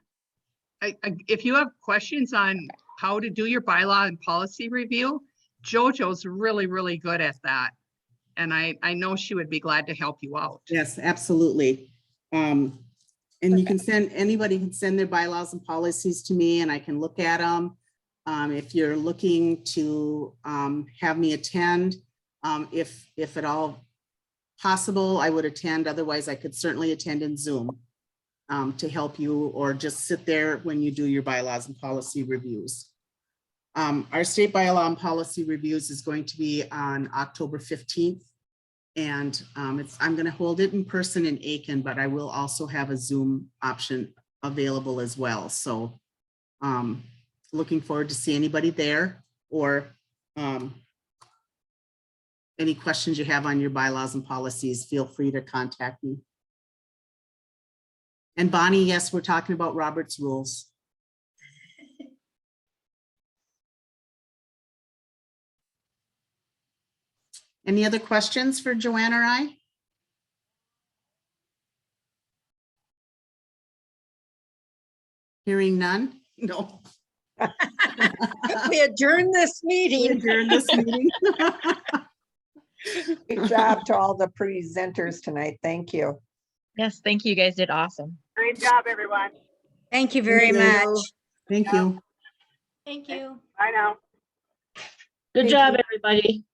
If you have questions on how to do your bylaw and policy review, JoJo's really, really good at that. And I know she would be glad to help you out. Yes, absolutely. And you can anybody can send their bylaws and policies to me and I can look at them. If you're looking to have me attend, if at all possible, I would attend. Otherwise, I could certainly attend in Zoom to help you, or just sit there when you do your bylaws and policy reviews. Our state bylaw and policy reviews is going to be on October 15th. And I'm going to hold it in person in Aiken, but I will also have a Zoom option available as well. So looking forward to see anybody there, or any questions you have on your bylaws and policies, feel free to contact me. And Bonnie, yes, we're talking about Robert's rules. Any other questions for Joanne or I? Hearing none? No. we adjourn this We meeting. adjourn this meeting. Good job to all the presenters tonight. Thank you. Yes, thank you. You guys did awesome. Great job, everyone. Thank you very Thank you. much. Thank you. Thank you. Bye now. Good Thank job, you. everybody.